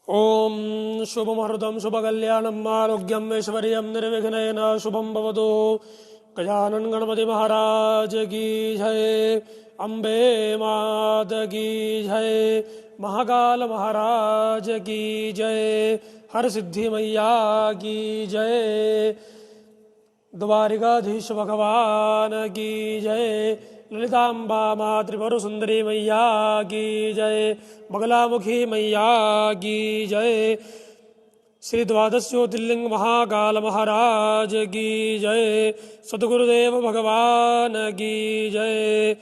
ओम शुभमुहूर्तं शुभकल्याणम् आरोग्यम् ऐश्वर्यं निर्विघ्नेन शुभं भवतु। गजानन गणपति महाराज की जय। अम्बे मात की जय। महाकाल महाराज की जय। हर सिद्धि मैया की जय। द्वारिकाधीश भगवान की जय। ललितांबा माँ त्रिपुर सुंदरी मैया की जय। बगलामुखी मैया की जय। श्री द्वादश ज्योतिर्लिंग महाकाल महाराज की जय। सद्गुरुदेव भगवान की जय।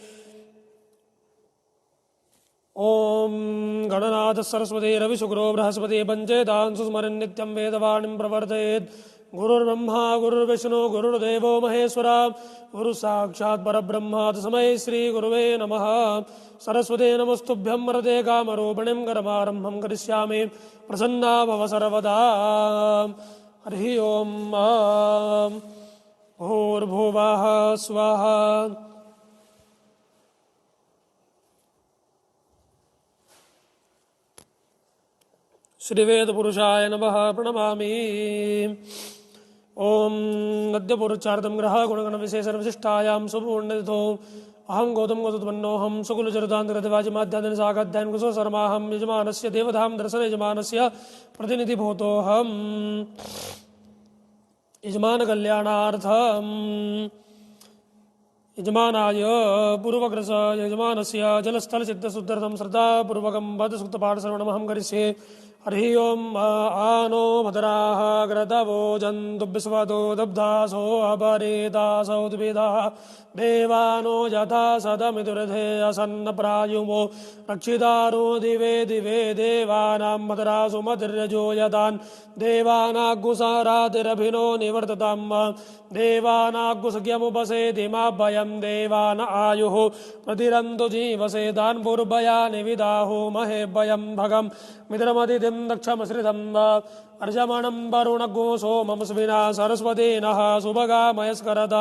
ओम गणनाथ सरस्वती रवि शुक्रो बृहस्पति पंचेतान् सुस्मरन् नित्यं वेदवाणीं प्रवर्तयेत्। गुरुर्ब्रह्मा गुरुर्विष्णु गुरुर्देवो महेश्वरा गुरु साक्षात् परब्रह्म तस्मै श्री गुरुवे नमः। सरस्वते नमस्तुभ्यं वरदे कामरूपिणीं करमारम्भं करिष्यामि प्रसन्ना भव सर्वदा। हरिः ओम्। भूर्भुवः स्वः। श्रीवेदपुरुषाय नमः प्रणमामि। ओम नद्यपुरुषार्थं ग्रह गुणगण विशेष विशिष्टायां सुपूर्णतिथो अहं गौतम गौतमन्नोऽहं सुकुलचरितान्तर्गतवाजिमाध्यादेन सागाध्यायन कुशल शर्माहं यजमानस्य देवधाम दर्शन यजमानस्य प्रतिनिधिभूतोऽहम्। यजमान कल्याणार्थं यजमानाय पूर्वग्रस यजमानस्य जलस्थल सिद्धशुद्धर्थं श्रद्धापूर्वकं पदसूक्तपाठश्रवणमहं करिष्ये। हरिः ओम्। आनो भद्राः क्रतवो जन्तु विश्वतो दब्धासो अपरेतासो द्विधाः देवानो यथा सदमिदुरधे असन्नप्रायुमो रक्षितारो दिवे दिवे देवानां भद्रासु मतिर्यजो यदान् देवानाग्गुसारातिरभिनो निवर्तताम् देवानाग्गुसख्यमुपसेतिमाभयं देवान आयुः प्रतिरन्तु जीवसेदान् पूर्वयानि विदाहो महेभयं भगं मित्रमतिथिं दक्षमश्रितं अर्जमणं वरुणगो सोममस्विना सरस्वतीनः सुभगामयस्करत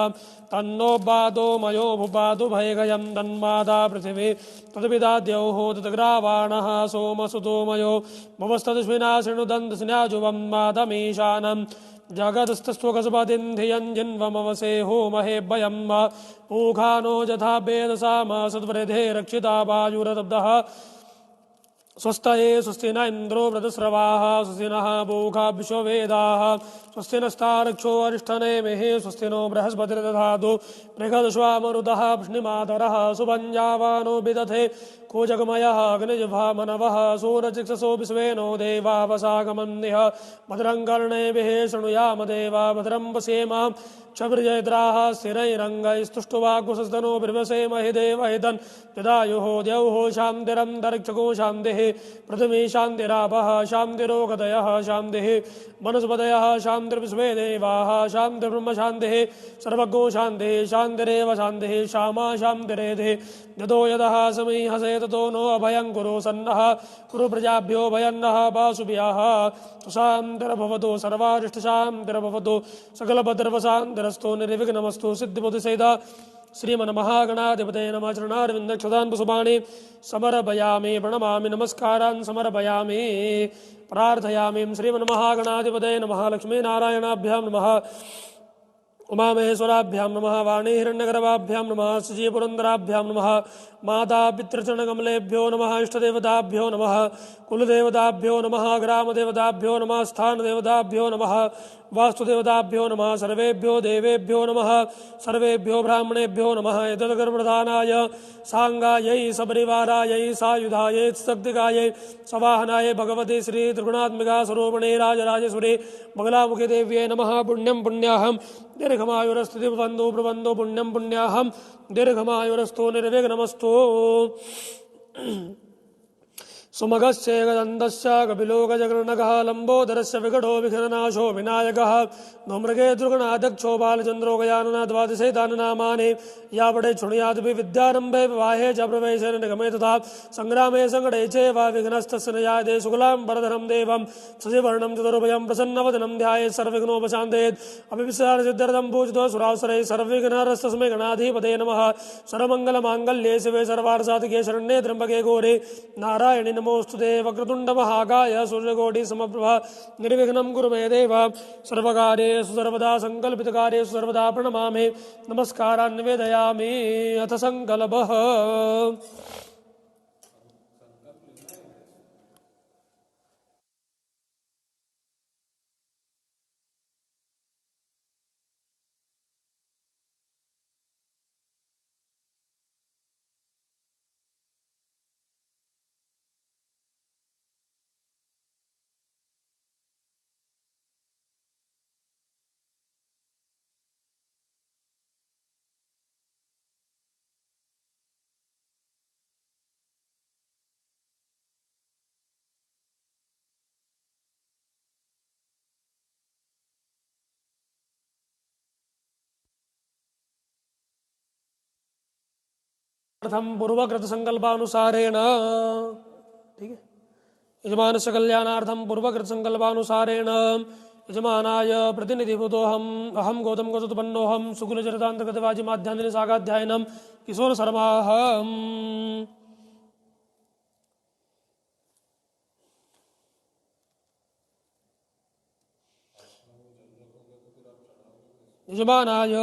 तन्नो बाधो मयो भुपादु भयगयं तन्माता पृथिवी तद्विदाद्यौः तद्ग्रावाणः सोमसुतो मयो भवस्तदश्विना शृणुदन्तस्न्याजुवं मातमीशानं जगतस्तस्त्वकस्पतिं धियं जिन्वमवसे होमहेभयं पूखानो यथा वेदसाम सद्वृधे रक्षिता वायुरतब्धः स्वस्तये स्वस्ति न इंद्रो वृतस्रवाः स्वस्ति नः पूषा विश्ववेदाः स्वस्ति नस्तारक्षो अरिष्ठनेमिः स्वस्ति नो बृहस्पतिर्दधातु बृहदश्वामरुतः वृष्णिमातरः सुभञ्जावानो विदधे कूजगमयः अग्निजिह्वामनवः सूरचिक्षसो विश्वेनो देवावसागमन्निह भद्रं कर्णेभिः शृणुयाम देवा भद्रं पश्येम क्षभिर्जयद्राः स्थिरैरङ्गैस्तुष्टुवाग्वसस्तनो बिर्वसेमहि देवहितं यदायुः द्यौः शान्तिरन्तरिक्षगो शान्तिः पृथिवी शान्तिरापः शान्तिरोगदयः शान्तिः वनस्पतयः शान्तिर्विश्वे देवाः शान्तिर्ब्रह्म शान्तिः सर्वगो शान्तिः शान्तिरेव शान्तिः श्यामा शान्तिरेधि यतो यदः समीहसे ततो नो अभयं कुरु सन्नः कुरु प्रजाभ्यो भयन्नः वासुभ्यः शान्तिर्भवतु सर्वारिष्टशान्तिर्भवतु सकलभद्रवशान्तिरस्तु निर्विघ्नमस्तु सिद्धिबुद्धिसेदा श्रीमन्महागणाधिपतये नमः। चरणारविन्दक्षतान् पुष्पाणि समर्पयामि प्रणमामि नमस्कारान् समर्पयामि प्रार्थयामि। श्रीमन्महागणाधिपतये नमः। लक्ष्मीनारायणाभ्यां नमः। उमामहेश्वराभ्यां नमः। वाणी हिरण्यगर्भाभ्यां नमः। श्रीपुरन्दराभ्यां नमः। माता पितृचरणकमलेभ्यो नमः। इष्टदेवताभ्यो नमः। कुलदेवताभ्यो नमः। ग्रामदेवताभ्यो नमः। स्थानदेवताभ्यो नमः। वास्तुदेवताभ्यो नमः। सर्वेभ्यो देवेभ्यो नमः। सर्वेभ्यो ब्राह्मणेभ्यो नमः। एतद्गर्भप्रधानाय सांगायै सपरिवारायै सायुधायै शक्तिकायै सवाहनाय भगवते श्री त्रिगुणात्मिका स्वरूपिणे राजराजेश्वरी बगलामुखी देव्यै नमः। पुण्यं पुण्याहं दीर्घमायुरस्तु प्रबन्धो प्रबन्धो पुण्यं पुण्याहं दीर्घमायुरस्तु निर्विघ्नमस्तु। सुमगस्येकदन्तस्य कपिलो गजगणकः लम्बोदरस्य विकटो विघ्ननाशो विनायकः धूम्रके दुर्गणाध्यक्षो बालचन्द्रो गजानना द्वादशैताननामानि या पठे शृणुयादपि विद्यारम्भे विवाहे च प्रवेशेन निगमे तथा सङ्ग्रामे सङ्कटे चैव विघ्नस्तस्य न जायते शुक्लां वरदनं देवं शशिवर्णं चतुर्भुजं प्रसन्नवदनं ध्यायेत् सर्वविघ्नोपशान्तयेत् अभिविश्वासिद्ध्यर्थं पूजितो सुरासुरैः सर्वविघ्नहरस्तस्मै गणाधिपतये नमः। सर्वमङ्गलमाङ्गल्ये शिवे सर्वार्थसाधिके शरण्ये त्र्यम्बके गौरी नारायणि नमोस्तुते वक्रतुंड महाकाय सूर्यकोटि समप्रभा निर्विघ्नं कुरु मे देव सर्वकार्येषु सर्वदा संकल्पितकार्येषु सर्वदा प्रणमामि नमस्कारान् निवेदयामि। अथ संकल्पः। पूर्वकृत संकल्पानुसारेण ठीक है यजमानस्य कल्याणार्थं पूर्वकृत संकल्पानुसारेण यजमानाय प्रतिनिधिभूतोऽहम् अहं गौतम गौतमोऽहं सुकुलचरितान्तर्गतवाजी माध्यान्दिनी सागाध्यायनं किशोरशर्माहम् यजमानाय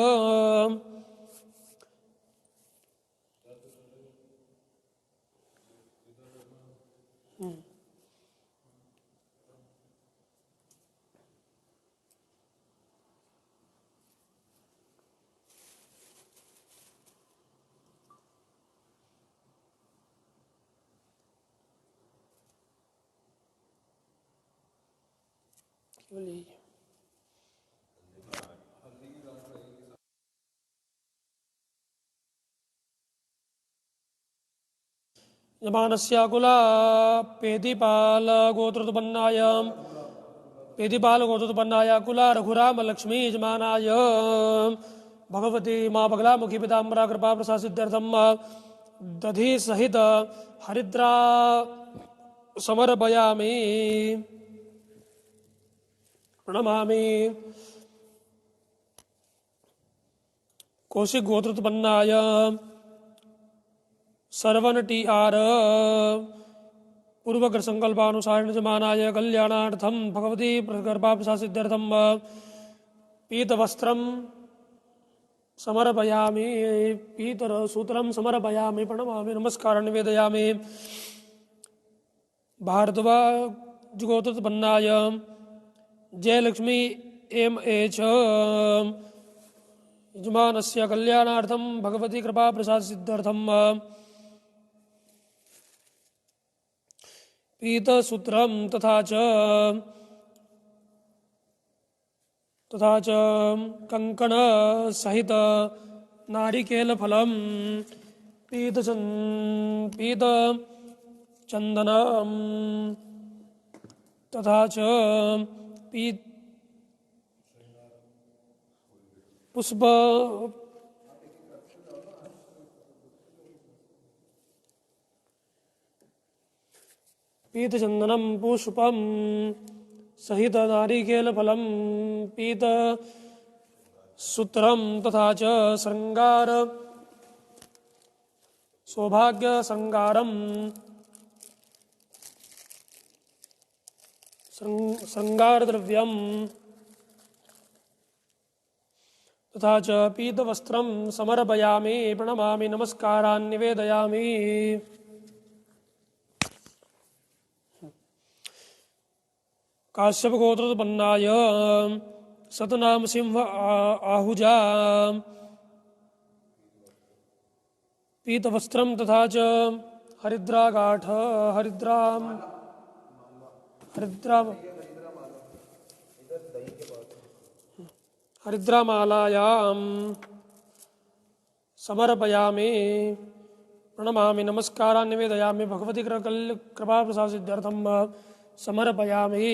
यजमानस्य कुला पेदिपालगोत्रोत्पन्नाय कुला रघुरामलक्ष्मी यजमानाय भगवती माँ बगलामुखी पीताम्बरा कृपा प्रसाद सिद्ध्यर्थम दधि सहित हरिद्रा समर्पयामि प्रणमामि। कौशिक गोत्रोत्पन्नाय सर्वन टी आर पूर्वकृत संकल्पानुसारेण यजमानाय कल्याणार्थं भगवती कृपा प्रसाद सिद्ध्यर्थम पीतवस्त्रं समर्पयामि पीतसूत्रं समर्पयामि प्रणमामि नमस्कारं निवेदयामि। भारद्वाज गोत्रोत्पन्नाय जयलक्ष्मी एम.एच यजमानस्य कल्याणार्थं भगवती कृपा प्रसाद सिद्ध्यर्थम पीतसूत्रं तथा च कंकण सहित नारिकेलफलं पीतचन्दनं तथा च पुष्प पीतचन्दनं पुष्पं सहित नारिकेलफलं पीतसूत्रं तथा च श्रृंगार सौभाग्यश्रृंगारं श्रृंगारद्रव्यं तथा च पीतवस्त्रं समर्पयामि प्रणमामि नमस्कारान् निवेदयामि। काश्यप गोत्रोत्पन्नाय सतनाम सिंह आहुजा पीतवस्त्रं तथा च हरिद्रामालायां समर्पयामि प्रणमामि नमस्कारान् निवेदयामि भगवती कृपा प्रसाद सिद्ध्यर्थम समर्पयामि।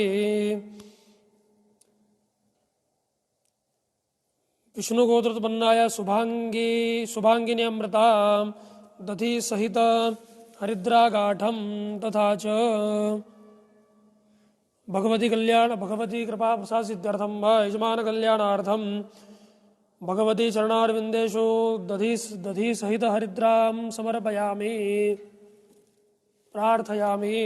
विष्णुगोत्रोत्पन्नाय शुभांगिनी अमृता दधि सहित हरिद्रागाठं तथा च भगवती कृपा प्रसाद सिद्ध्यर्थम यजमान कल्याणार्थम भगवती चरणारविंदेषु दधि सहित हरिद्रां समर्पयामि। प्रार्थयामि।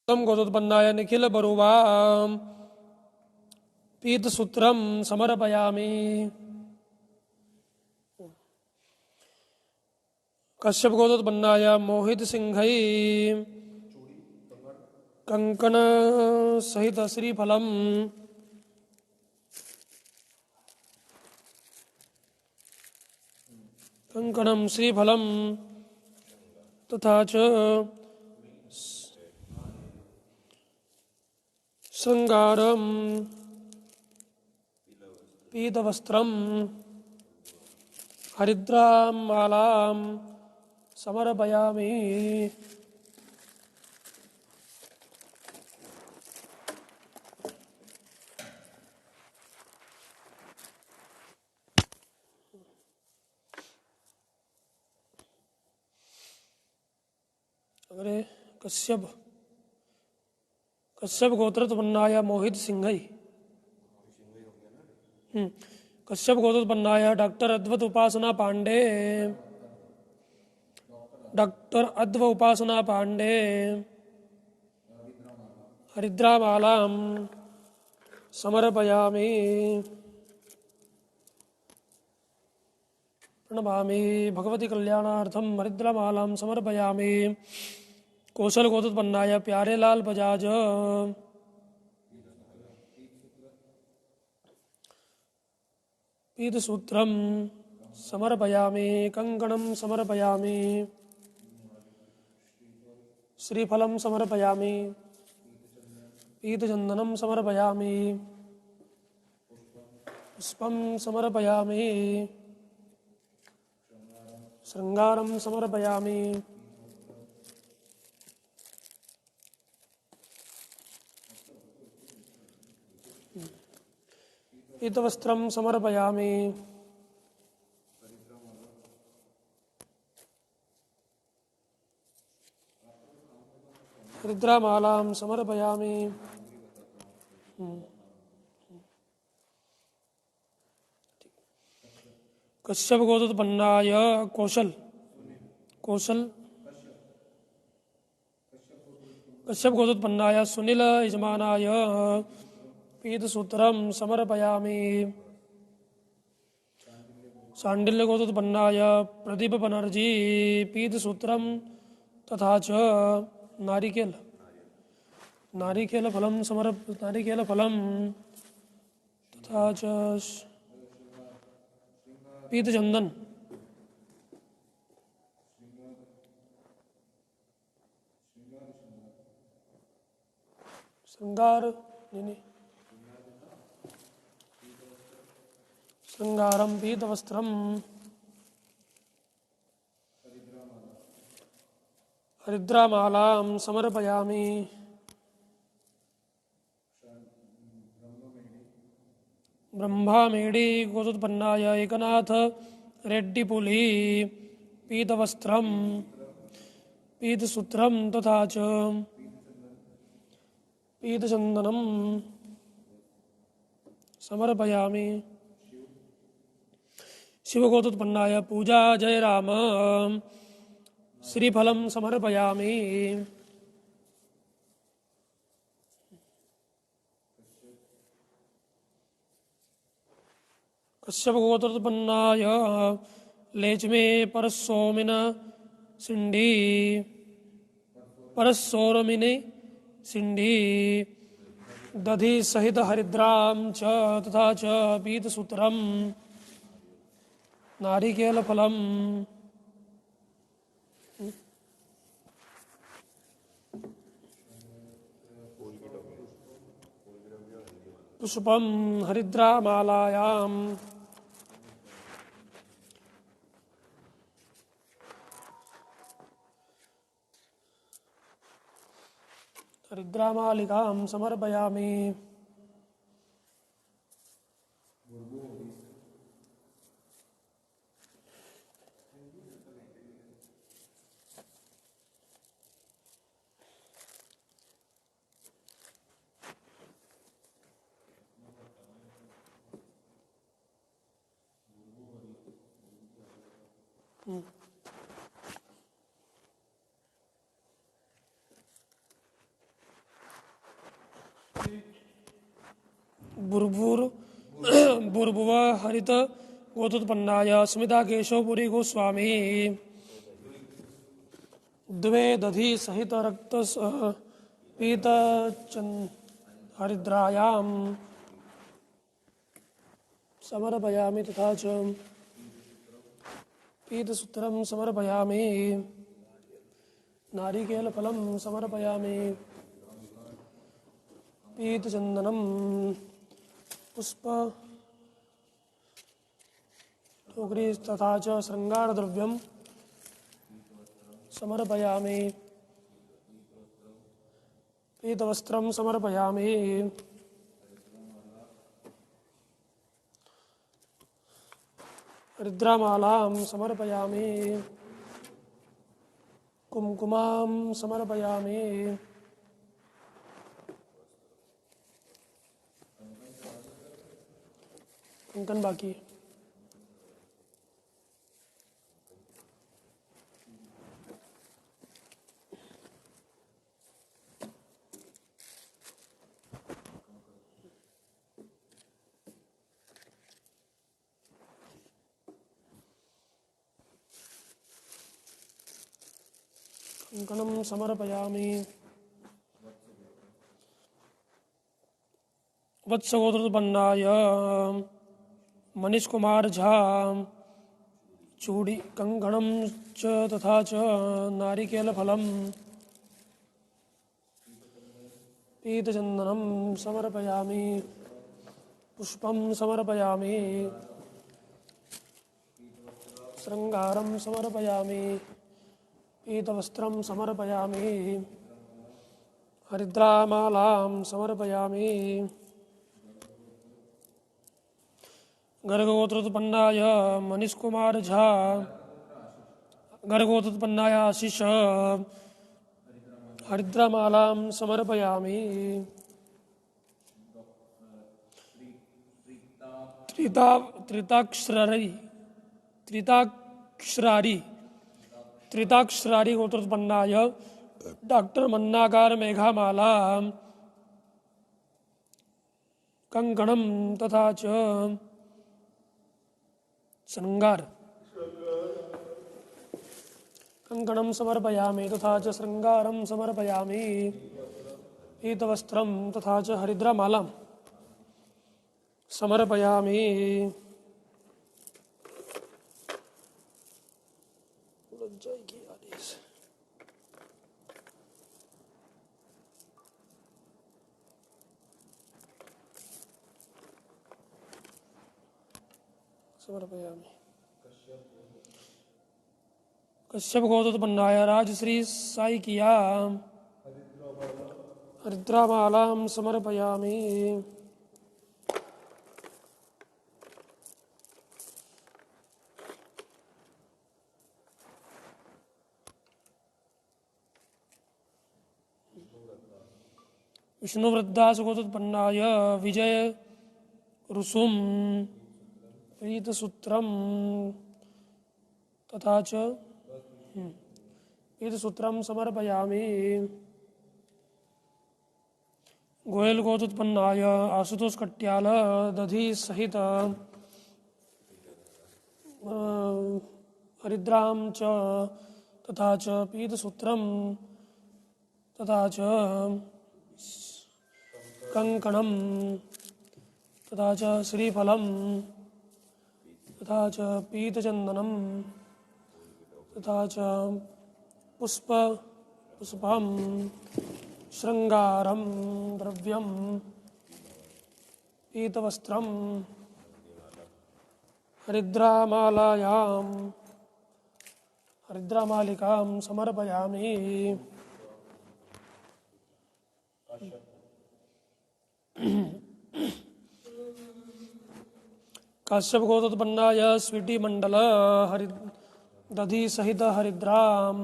तम गोदोत्पन्नाय निखिल बरुवाम पीतसूत्रम समर्पयामि। कश्यप गोदोत्पन्नाय मोहित सिंहै कंकण सहित श्रीफलम कंकणम श्रीफलम तथा च श्रृंगारम पीतवस्त्रम हरिद्राम मालाम समर्पयामि। अगरे कश्यप गोत्रोत्पन्नाय मोहित सिंहै कश्यप गोत्रोत्पन्नाय डॉक्टर अद्वैत उपासना पांडे हरिद्रामालां समर्पयामि। प्रणमामि भगवती कल्याणार्थम हरिद्रामालां समर्पयामि। कौशल गोत्रोत्पन्नाय प्यारेलाल बजाज पीतसूत्रम समर्पयामि। कंकणं समर्पयामि। श्रीफलं समर्पयामि। पीतचन्दनं समर्पयामि। पुष्पं समर्पयामि। श्रृंगारं समर्पयामि। पीतवस्त्रं समर्पयामि। हरिद्रामालां समर्पयामि। कश्यप गोत्रोत्पन्नाय कश्यप गोत्रोत्पन्नाय सुनील यजमानाय पीतसूत्रं समर्पयामि। शाण्डिल्य गोत्रोत्पन्नाय प्रदीप बनर्जी पीतसूत्रं तथा च नारिकेलफलं तथा च पीतचन्दन श्रृंगारं पीतवस्त्रं हरिद्रामालां समर्पयामि। ब्रह्मामेडी गोत्रोत्पन्नाय एकनाथ रेड्डी पुली पीतवस्त्रं पीतसूत्रं तथा च पीतचन्दनं समर्पयामि। शिवगोत्रोत्पन्नाय पूजा जयराम श्रीफलं समर्पयामि। कश्यप गोत्रोत्पन्नाय लेचमे परसोरमिने सिंडी दधि सहित हरिद्रां च तथा च पीतसूत्रं नारिकेलफलं पुष्पं हरिद्रामालायां हरिद्रामालिकां समर्पयामि। बुर्भुर बुर्भुवः हरित गोतोत्पन्नाय स्मिता केशवपुरी गोस्वामी द्वे दधि सहित रक्त पीत हरिद्रायां समर्पयामि तथा च पीतसूत्रं समर्पयामि। नारिकेलफलं समर्पयामि। पीतचन्दनं पुष्प टोकरी तथा च शृङ्गारद्रव्यं समर्पयामि। पीतवस्त्रं समर्पयामि। हरिद्रामालां समर्पयामि। कुमकुमां समर्पयामि। कंकन बाकी है। कंकणं समर्पयामि। वत्सगोत्रोत्पन्नाय मनीष कुमार झा चूड़ी कंकणं च तथा च नारिकेलफलं पीतचन्दनं समर्पयामि। पुष्पं समर्पयामि। शृङ्गारं समर्पयामि। पीतवस्त्रं समर्पयामि। हरिद्रामालां समर्पयामि। गर्गगोत्रोत्पन्नाय मनीष कुमार झा गर्गगोत्रोत्पन्नाय आशीष हरिद्रामालां समर्पयामि। त्रिताक्षरारी गोत्रोत्पन्नाय डॉक्टर मन्नाकार मेघामाला कंकणं तथा च शृङ्गार कंकणं समर्पयामि तथा च शृङ्गारं समर्पयामि। पीतवस्त्रं तथा च हरिद्रामालां समर्पयामि। समर्पयामि। कश्यप गोत्रोत्पन्नाय राजश्री साई किया हरिद्रामालां समर्पयामि। विष्णुवृद्धास गोत्रोत्पन्नाय विजय रुसुम पीतसूत्रं तथा च पीतसूत्रं समर्पयामि। गोयल गोत्रोत्पन्नाय आशुतोष कट्याल दधि सहित हरिद्रां च तथा च पीतसूत्रं तथा च कंकणं तथा च श्रीफलं तथा च पीतचन्दनं तथा च पुष्पं शृङ्गारं द्रव्यं पीतवस्त्रं हरिद्रामालिकां समर्पयामि। काश्यप गोत्रोत्पन्नाय स्वीटी मंडल हरि दधि सहित हरिद्राम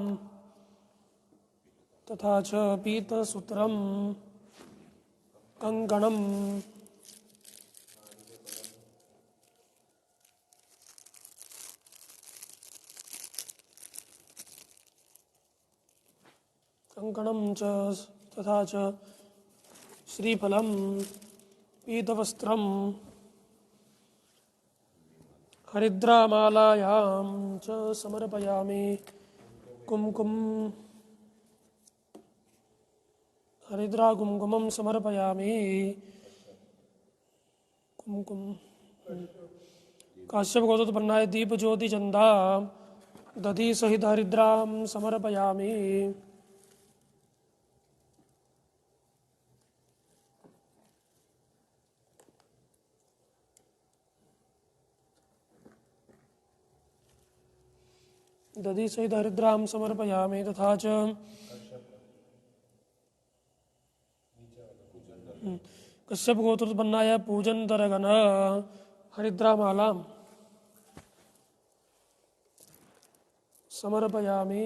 तथा च पीतसूत्रम कंकणम च तथा च श्रीफलम पीतवस्त्रम हरिद्रामालायां च समर्पयामि। कुमकुम हरिद्राकुमकुमं समर्पयामि। कुमकुम काश्यप गोत्रोत्पन्नाय दीप ज्योति चंदा दधि सहित हरिद्राम समर्पयामि। दधि सहित हरिद्राम समर्पयामि तथा च कश्यप गोत्रोत्पन्नाय पूजन दरगन हरिद्रामालां समर्पयामि।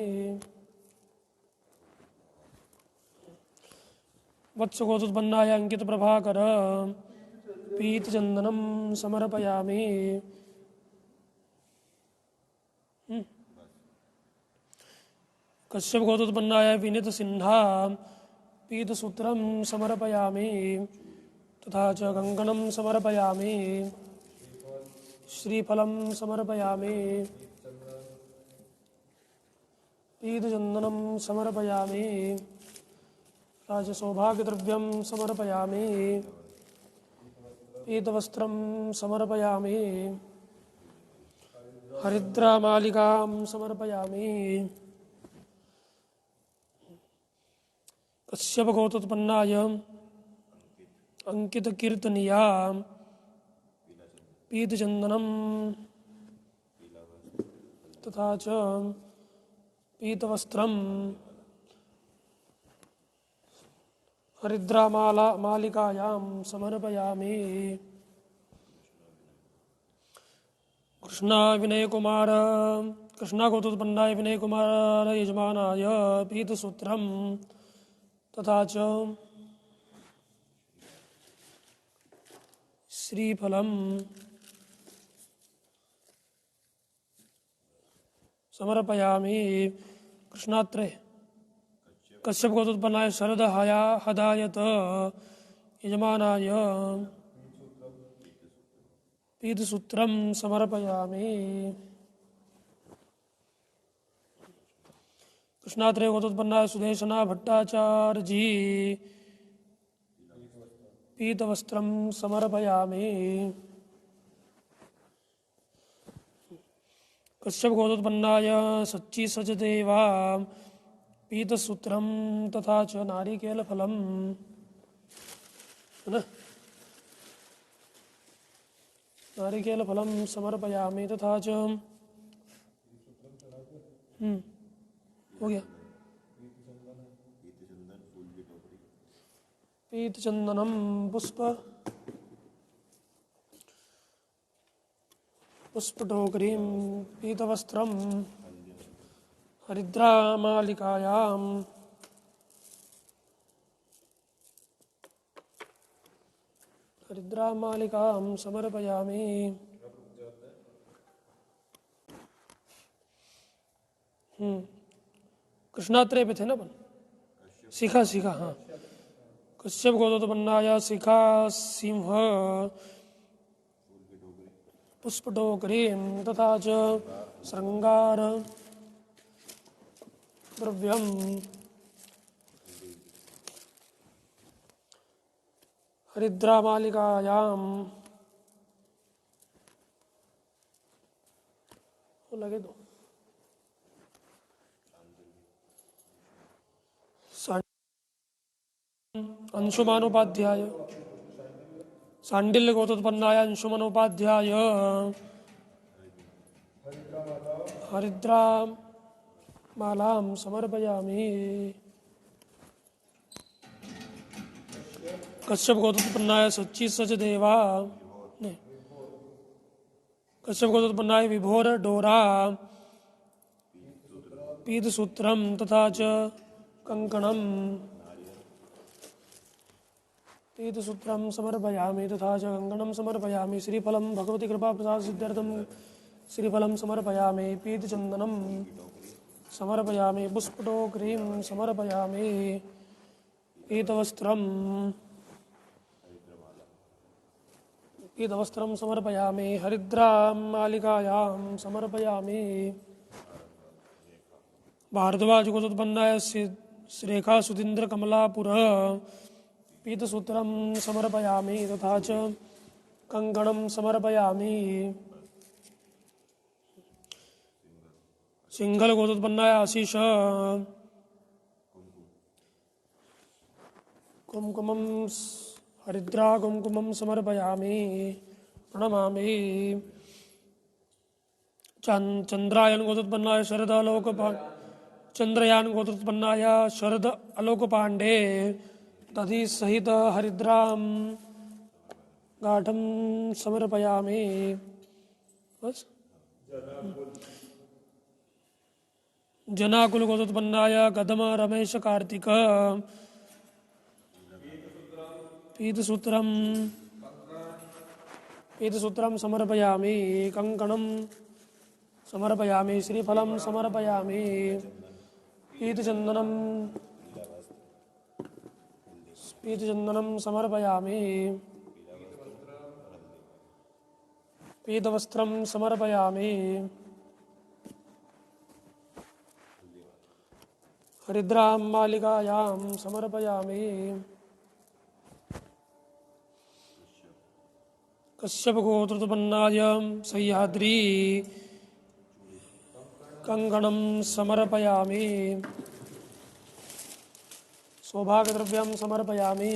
वत्स गोत्रोत्पन्नाय अंकित प्रभाकर पीतचंदनं समर्पयामि। कश्यप गोत्रोत्पन्नाय विनीत सिन्हा पीतसूत्रं समर्पयामि तथा च कंकणं समर्पयामि। श्रीफलं समर्पयामि। पीतचन्दनं समर्पयामि। राजसौभाग्यद्रव्यं समर्पयामि। पीतवस्त्रं समर्पयामि। हरिद्रामालिकां समर्पयामि। कश्यप गोत्रोत्पन्नाय अंकित कीर्तनिया पीतचंदनं तथा च पीतवस्त्रं हरिद्रामालिकायां समर्पयामि। कृष्णा गोत्रोत्पन्नाय विनय कुमार यजमानाय पीतसूत्रं तथा च श्रीफलं समर्पयामि। कृष्णात्रे कश्यप गोत्रोत्पन्नाय शरद हदायत यजमानाय पीतसूत्रं समर्पयामि। कृष्णात्रे गोत्रोत्पन्नाय सुदेशना भट्टाचार्यजी पीतवस्त्रं समर्पयामि। कश्यप गोत्रोत्पन्नाय सच्ची सचदेवा पीतसूत्रं तथा च नारिकेलफलं नारिकेलफलं समर्पयामि तथा च हो गया पीतचंदनं पुष्पटोकरीं पीतवस्त्रं हरिद्रामालिकां समर्पयामि। कृष्णात्रेय पे थे ना अपन शिखा हाँ। कश्यप गोत्रोत्पन्नाय शिखा सिंह पुष्पटोकरीं तथा च श्रृंगार द्रव्यं हरिद्रामालिकायां लगे दो अंशुमानोपाध्याय सांडिल्य गोत्रोत्पन्नाय अंशुमनोपाध्याय हरिद्रा मालां समर्पयामि। कश्यप गोत्रोत्पन्नाय सच्ची सचदेवा नहीं, कश्यप गोत्रोत्पन्नाय विभोर डोरा पीतसूत्रम तथा च कंकणम पीतसूत्रम समर्पयामि तथा च कंकणम समर्पयामि। श्रीफलम भगवती कृपा प्रसाद सिद्ध्यर्थम श्रीफलम समर्पयामि। पीतचंदनम समर्पयामि। पुष्पटोक्रीं समर्पयामि। पीतवस्त्रं समर्पयामि। हरिद्रां मालिकायां समर्पयामि। भारद्वाज गोत्रोत्पन्नाय श्रेखा सुधीन्द्र कमलापुर पीतसूत्रं समर्पयामि तथा च कंकणं समर्पयामि। सिंघल गोत्रोत्पन्नाय आशीष कुमकुमं हरिद्रा कुमकुमं समर्पयामि प्रणमामि। चंद्रायन गोत्रोत्पन्नाय शरद आलोक चंद्रयान गोत्रोत्पन्नाय शरद आलोक पांडे दधि सहित हरिद्रां गाठं समर्पयामि। बस जनाकुल गोत्रोत्पन्नाय कदम रमेश कार्तिक पीतसूत्रं समर्पयामि। कंकणं समर्पयामि। श्रीफलं समर्पयामि। पीतचंदनं समर्पयामि। पीतवस्त्रं समर्पयामि। हरिद्रां मालिकायां समर्पयामि। कश्यप गोत्रोत्पन्नाय सह्याद्री कंकणं समर्पयामि। सौभाग्यद्रव्यं समर्पयामि।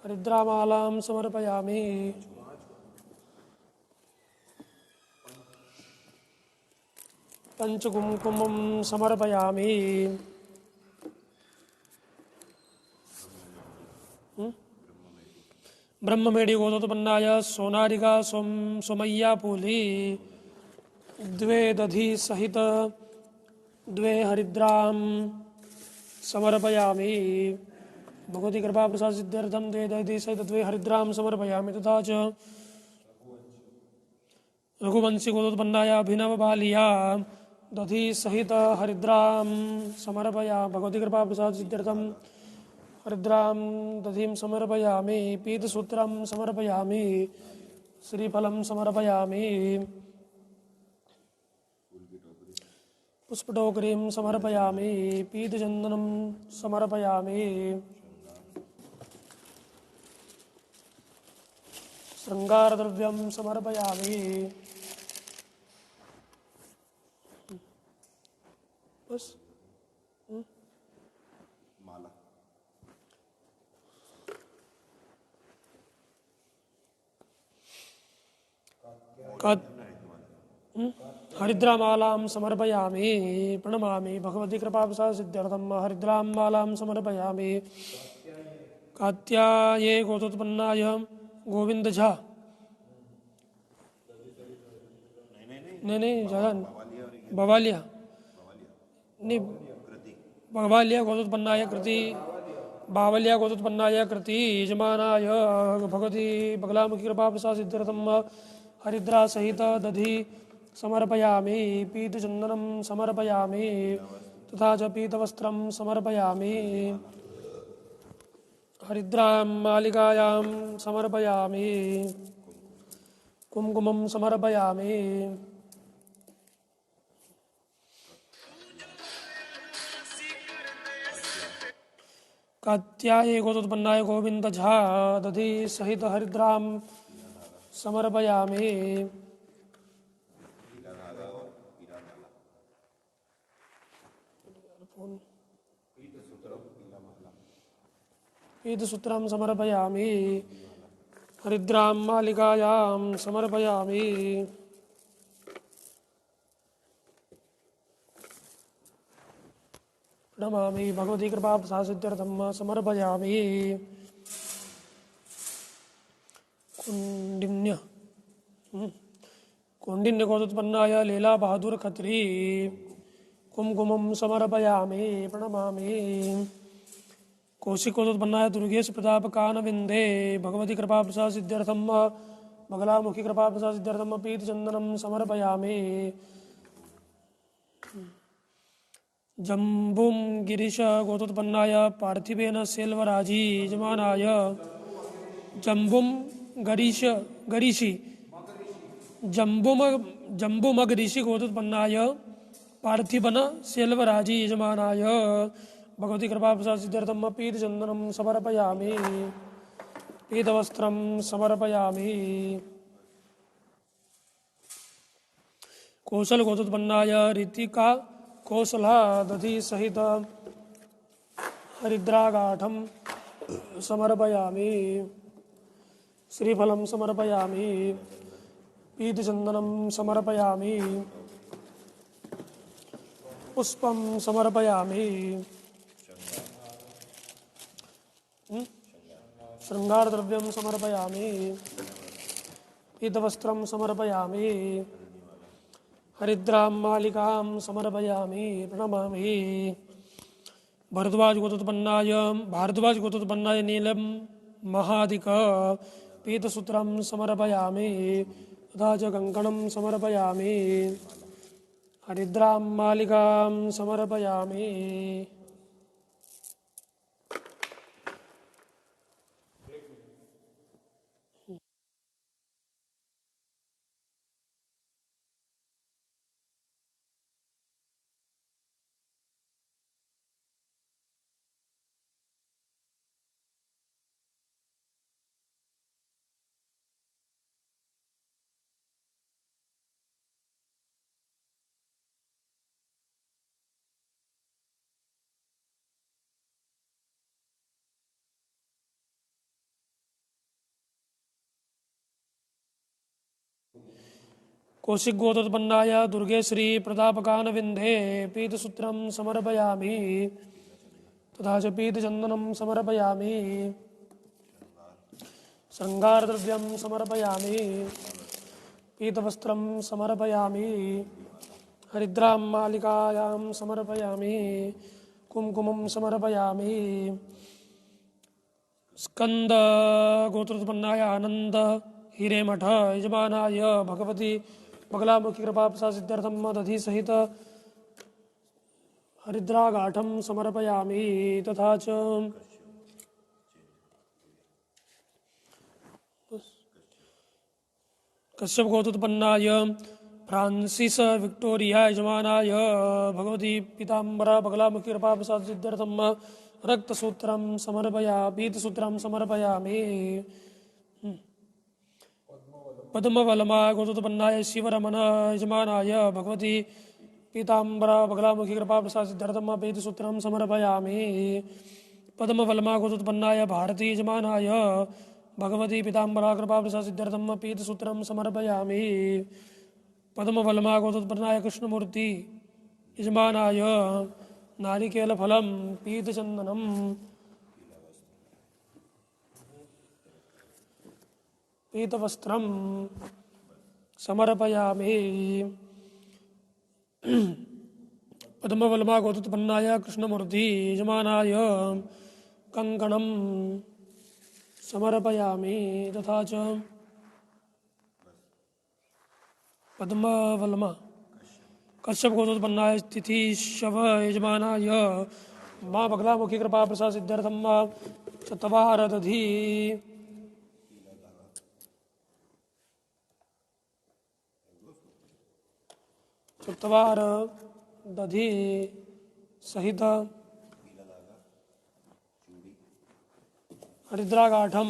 हरिद्रामालां समर्पयामि। पंचकुंकुमं समर्पयामि। ब्रह्ममेढ़ी गोत्रोत्पन्नाय सोनारिका सोमय्या पूली द्वे दधि सहित द्वे हरिद्रां समर्पयामि। भगवती कृपा प्रसाद सिद्ध्यर्थम द्वे दधि सहित द्वे हरिद्रां समर्पयामि तथा च रघुवंशी गोत्रोत्पन्नाय अभिनव बालिया दधि सहित हरिद्रां समर्पयामि। भगवती कृपा प्रसाद सिद्ध्यर्थम हरिद्रां दधिं समर्पयामि। पीतसूत्रं समर्पयामि। श्रीफलं समर्पयामि। पुष्पटोक्रीं समर्पयामि। पीतचन्दनं समर्पयामि। श्रृंगारद्रव्यं समर्पयामि। बस हरिद्रामालां समर्पयामि प्रणमामि। भगवती कृपा प्रसाद सिद्ध्यर्थम हरिद्रां मालां समर्पयामि। कात्याये गोत्रोत्पन्नाय गोविंद झा नहीं ज़्यादा बवालिया नहीं बवालिया गोत्रोत्पन्नाय कृति बावल्या गोत्रोत्पन्नाय कृति यजमानाय भगवती बगलामुखी कृपा प्रसाद सिद्ध्यर्थम हरिद्रा सहित दधि समर्पयामि। पीतचंदनं समर्पयामि तथा च पीतवस्त्रं समर्पयामि। हरिद्रां मालिकायां समर्पयामि। कुमकुमं समर्पयामि। कात्याये गोत्रोत्पन्नाय गोविंद झा दधि सहित हरिद्रां समर्पयामि। पीतसूत्रं समर्पयामि। हरिद्रां मालिकायां समर्पयामि। प्रणमामि भगवती कृपा प्रसादसिद्ध्यर्थं समर्पयामि। कौंडिन्य कौंडिन्यकोदोत्पन्नाय लीला बहादुर खत्री कुमकुमं समर्पयामि। प्रणमामि कौशिकोदोत्पन्नाय दुर्गेश प्रताप कानविंदे भगवती कृपा प्रसाद सिद्ध्यर्थम बगलामुखी कृपा प्रसाद सिद्ध्यर्थम पीतचंदनम समर्पयामि। जम्बुम गिरीश गोतोत्पन्नाय पार्थिवेन सेल्वराजी यजमानाय जम्बुम गरीश गरीषि जम्बुम जम्बुमगरीषि गोतोत्पन्नाय पार्थिवन सेल्वराजी यजमानाय भगवती कृपा प्रसाद सिद्ध्यर्थम पीतचंदनम समर्पयामि। पीतवस्त्रं समर्पयामि। कौशल गोतोत्पन्नाय ऋतिका कौशला दधि सहित हरिद्रागाठं समर्पयामि। श्रीफलं समर्पयामि। पीतचंदनं समर्पयामि। पुष्पं समर्पयामि। शृंगारद्रव्यं समर्पयामि। पीतवस्त्रं समर्पयामि। हरिद्रां मालिकां समर्पयामि। प्रणमामि भारद्वाज गोत्रोत्पन्नाय नीलं महाधिक पीतसूत्रं समर्पयामि। तथा च कङ्कणं समर्पयामि। हरिद्रां मालिकां समर्पयामि। कौशिक गोत्रोत्पन्नाय दुर्गे श्री प्रतापकानविंदे पीतसूत्रं समर्पयामि। तथा च पीतचंदनं समर्पयामि। शृंगारद्रव्यं समर्पयामि। पीतवस्त्रं समर्पयामि। हरिद्रां मालिकायां समर्पयामि। कुमकुमं समर्पयामि। स्कंद गोत्रोत्पन्नाय आनंद हिरेमठ यजमानाय भगवती बगलामुखी कृपा प्रसाद सिद्ध्यर्थम दधि सहित हरिद्रागाठं समर्पयामि। तथा च कश्यप गोत्रोत्पन्नाय फ्रांसिस विक्टोरिया यजमानाय भगवती पीताम्बरा बगलामुखी कृपा प्रसाद सिद्ध्यर्थम रक्तसूत्रं पीतसूत्रं समर्पयामि। पद्मवलमा गोत्रोत्पन्नाय शिवरमण यजमानाय भगवती पीताम्बरा बगलामुखी कृपा प्रसाद सिद्ध्यर्थम पीतसूत्रं समर्पयामि। पद्मवलमा गोत्रोत्पन्नाय भारती यजमानाय भगवती पीताम्बरा कृपा प्रसाद सिद्ध्यर्थम पीतसूत्रं समर्पयामि। पद्मवलमा गोत्रोत्पन्नाय कृष्णमूर्ति यजमानाय नारिकेलफलं पीतचंदनं पीतवस्त्रं समर्पयामि। पद्मवलमा गोत्रोत्पन्नाय कृष्णमूर्ति यजमानाय कङ्कणं समर्पयामि। तथा च पद्मवलमा कश्यप गोत्रोत्पन्नाय तिथि शव यजमानाय माँ बगलामुखी कृपा प्रसाद सिद्ध्यर्थम चत्वारदधि दधि सहित हरिद्रागाठं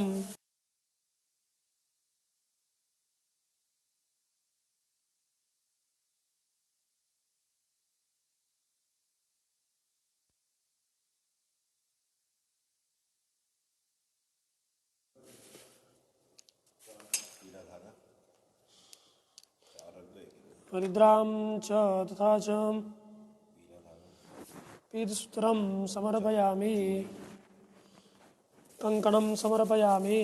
हरिद्रां च तथा च पीतसूत्रं समर्पयामि कंकणं समर्पयामि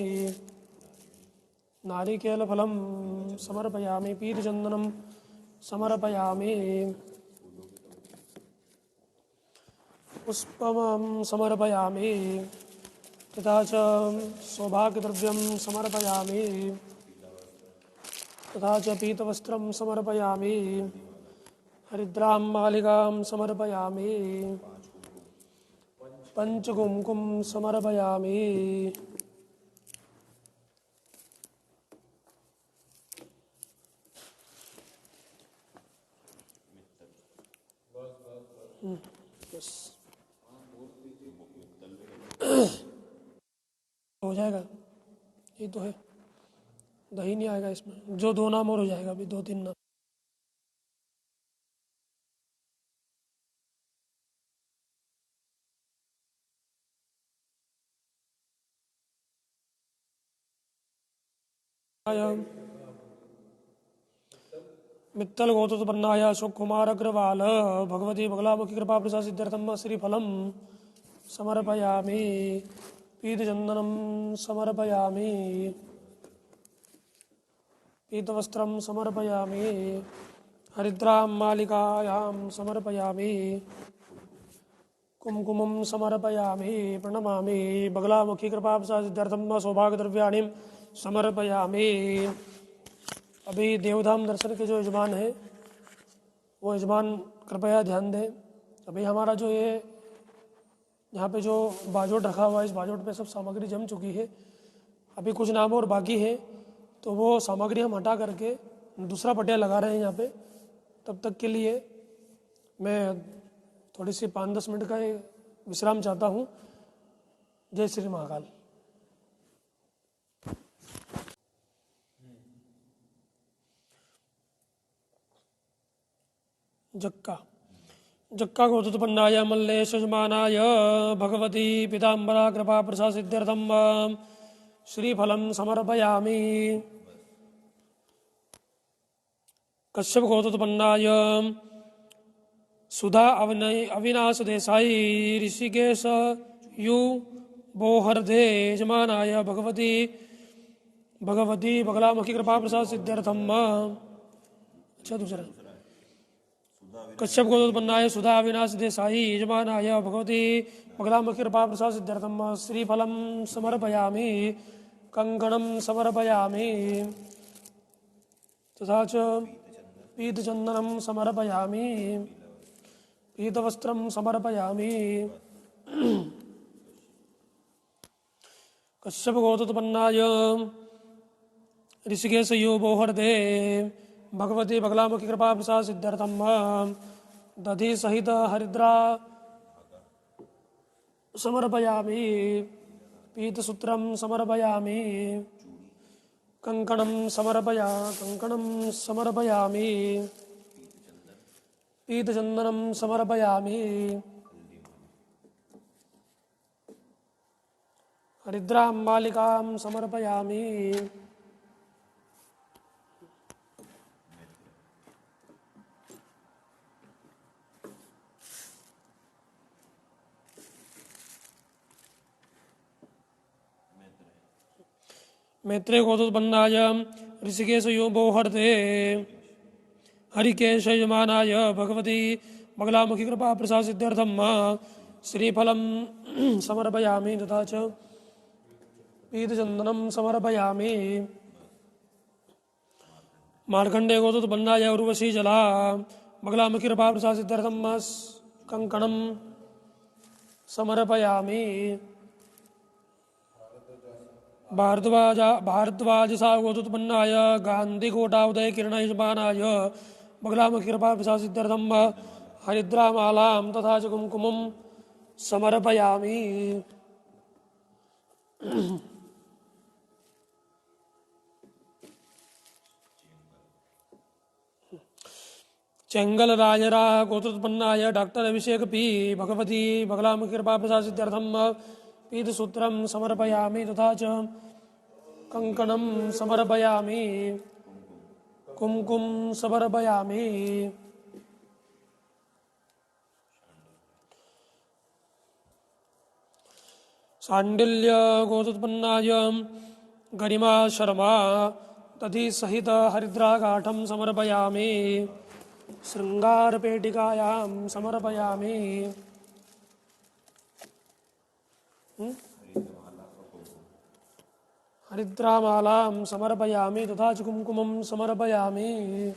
नारिकेलफलं समर्पयामि पीतचन्दनं समर्पयामि पुष्पं समर्पयामि तथा च सौभाग्यद्रव्यं समर्पयामि तथा च पीतवस्त्रं समर्पयामि हरिद्रां मालिकां समर्पयामि पंचकुंकुम समर्पयामि बस हो जाएगा। ये तो है, दही नहीं आएगा इसमें। जो 2 नाम और हो जाएगा, अभी 2-3 नाम। मित्तल गोत्रोत्पन्नाय अशोक कुमार अग्रवाल भगवती बगलामुखी कृपा प्रसाद सिद्धार्थम श्रीफलम समर्पयामि पीतचंदनम समर्पयामि पीतवस्त्रं समर्पयामि हरिद्रां मालिकायां समर्पयामि कुमकुमं समर्पयामि प्रणमामि बगलामुखी कृपा प्रसाद सिद्धार्थम सौभाग्यद्रव्याणि समर्पयामि। अभी देवधाम दर्शन के जो यजमान है वो यजमान कृपया ध्यान दें। अभी हमारा जो ये यहाँ पे जो बाजोट रखा हुआ है, इस बाजोट पे सब सामग्री जम चुकी है। अभी कुछ नाम और बाकी है, तो वो सामग्री हम हटा करके दूसरा पटिया लगा रहे हैं यहाँ पे। तब तक के लिए मैं थोड़ी सी 5-10 मिनट का विश्राम चाहता हूँ। जय श्री महाकाल। जक्का जक्का गोत्रोत्पन्नाय मल्लेश यजमानाय भगवती पीताम्बरा कृपा प्रसाद सिद्ध्यर्थम श्रीफलं समर्पयामि। कश्यप गोत्रोत्पन्नाय सुधा अविनाश देसाई ऋषिकेश यु बोहरदे यजमानाय भगवती बगलामुखी कृपा प्रसाद सिद्ध्यर्थम। अच्छा, दूसरा कश्यप गोत्रोत्पन्नाय सुधा अविनाश देसाई यजमानाय भगवती बगलामुखी कृपा प्रसाद सिद्ध्यर्थम श्रीफलं समर्पयामि कंकणं समर्पयामि तथा च पीतचन्दनं समर्पयामि पीतवस्त्रं समर्पयामि। कश्यप गोत्रोत्पन्नाय ऋषिकेश यो बोहरदे भगवती बगलामुखी कृपा प्रसाद सिद्ध्यर्थम दधि सहित हरिद्रा समर्पयामि पीतसूत्रं समर्पयामि कंकणं समर्पयामि पीतचन्दनं समर्पयामि हरिद्रां मालिकां समर्पयामि। मैत्रेय गोत्रोत्पन्नाय ऋषिकेश यो बोहरदे हरिकेश यजमानाय भगवती बगलामुखी कृपा प्रसाद सिद्ध्यर्थम श्रीफलं समर्पयामि तथा च पीतचन्दनं समर्पयामि। मार्कण्डेय गोत्रोत्पन्नाय उर्वशी जला बगलामुखी कृपा प्रसाद सिद्ध्यर्थम कंकणं समर्पयामि। भारद्वाज गोत्रोत्पन्नाय गान्धिकोटा उदय किरण यजमानाय बगलामुखी कृपा प्रसाद सिद्ध्यर्थम हरिद्रामालां तथा च कुमकुमं समर्पयामि। चेंगल राजरा गोत्रोत्पन्नाय डॉक्टर अभिषेक पी भगवती बगलामुखी कृपा प्रसाद सिद्ध्यर्थम पीतसूत्रं समर्पयामि तथा च कंकणं समर्पयामि कुमकुम समर्पयामि। सांडिल्य गोतोत्पन्नाय गरिमा शर्मा तथि सहित हरिद्रागाठं समर्पयामि। शृंगारपेटिकायां समर्पयामि। हरिद्रामालां समर्पयामि तथा च कुमकुमं समर्पयामि।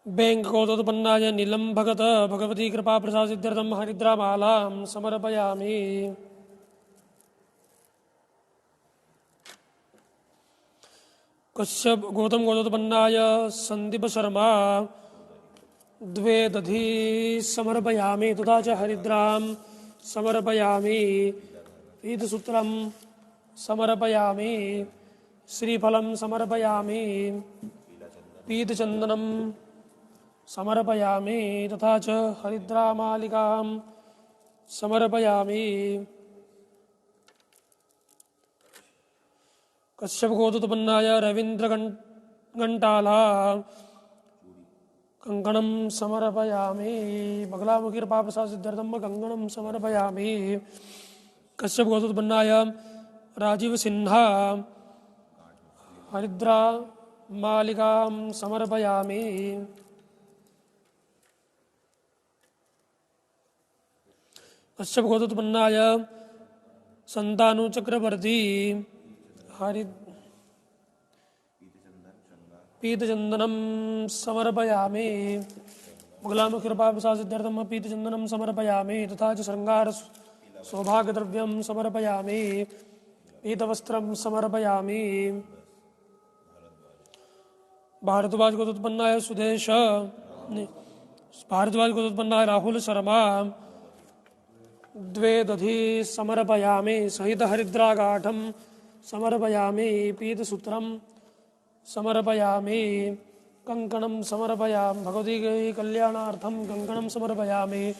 बैंक गोतोत्पन्नाय नीलम भगत भगवती कृपा प्रसाद सिद्ध्यर्थम हरिद्रामालां समर्पयामि। कश्यप गौतम गोतोत्पन्नाय संदीप शर्मा द्वे दधी समर्पयामि तथा च हरिद्रां समर्पयामि। पीतसूत्रं समर्पयामि। श्रीफलं समर्पयामि। पीतचन्दनं समर्पयामि तथा च हरिद्रामालिकां समर्पयामि। कश्यप गोतोत्पन्नाय रवीन्द्रघण्टाला कंकणं समर्पयामि। बगलामुखी कृपा प्रसाद सिद्ध्यर्थम कंकणं समर्पयामि। कश्यप गोतोत्पन्नाय राजीव सिन्हा हरिद्रा मालिकां समर्पयामि। कश्यप गोतोत्पन्नाय संतानु चक्रवर्ती पीतचंदनं समर्पयामि। बगलामुखी कृपा प्रसाद सिद्ध्यर्थम पीतचंदनं समर्पयामि तथा च श्रृंगार सौभाग्यद्रव्यं समर्पयामि। पीतवस्त्रं समर्पयामि। भारद्वाज गोतोत्पन्नाय सुदेश भारद्वाज गोतोत्पन्नाय राहुल शर्मा द्वे दधी समर्पयामि सहित हरिद्रागाठं समर्पयामि। पीतसूत्रं समर्पयामि। कंकणं समर्पयामि। भगवती कल्याणार्थं कंकणं समर्पयामि।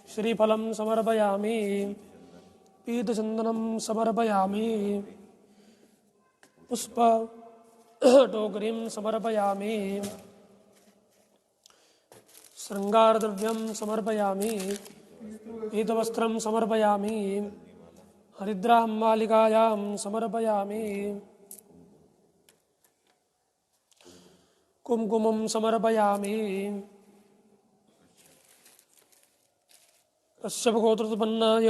श्रीफलं समर्पयामि। पीतचन्दनं समर्पयामि। पुष्प टोकरीं समर्पयामि। शृंगारद्रव्यं समर्पयामि। पीतवस्त्रं समर्पयामि। हरिद्रां मालिकायां समर्पयामि। कुमकुमं समर्पयामि। कश्यप गोत्रोत्पन्नाय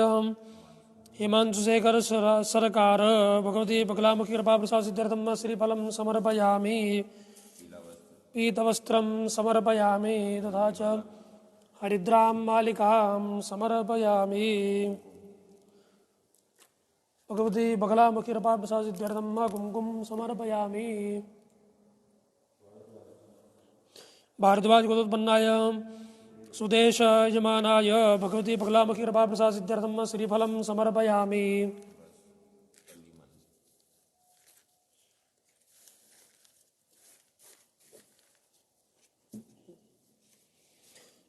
हिमांशुशेखर सरकार भगवती बगलामुखी कृपा प्रसाद सिद्ध्यर्थम श्रीफलं समर्पयामि। पीतवस्त्रं समर्पयामि तथा च हरिद्रां मालिकां समर्पयामि। भगवती बगलामुखी कृपा प्रसाद सिद्ध्यर्थम कुमकुम समर्पयामि। भारद्वाज गोतोत्पन्नाय सुदेश यजमानाय भगवती बगलामुखी कृपा प्रसाद सिद्ध्यर्थम श्रीफलं समर्पयामि।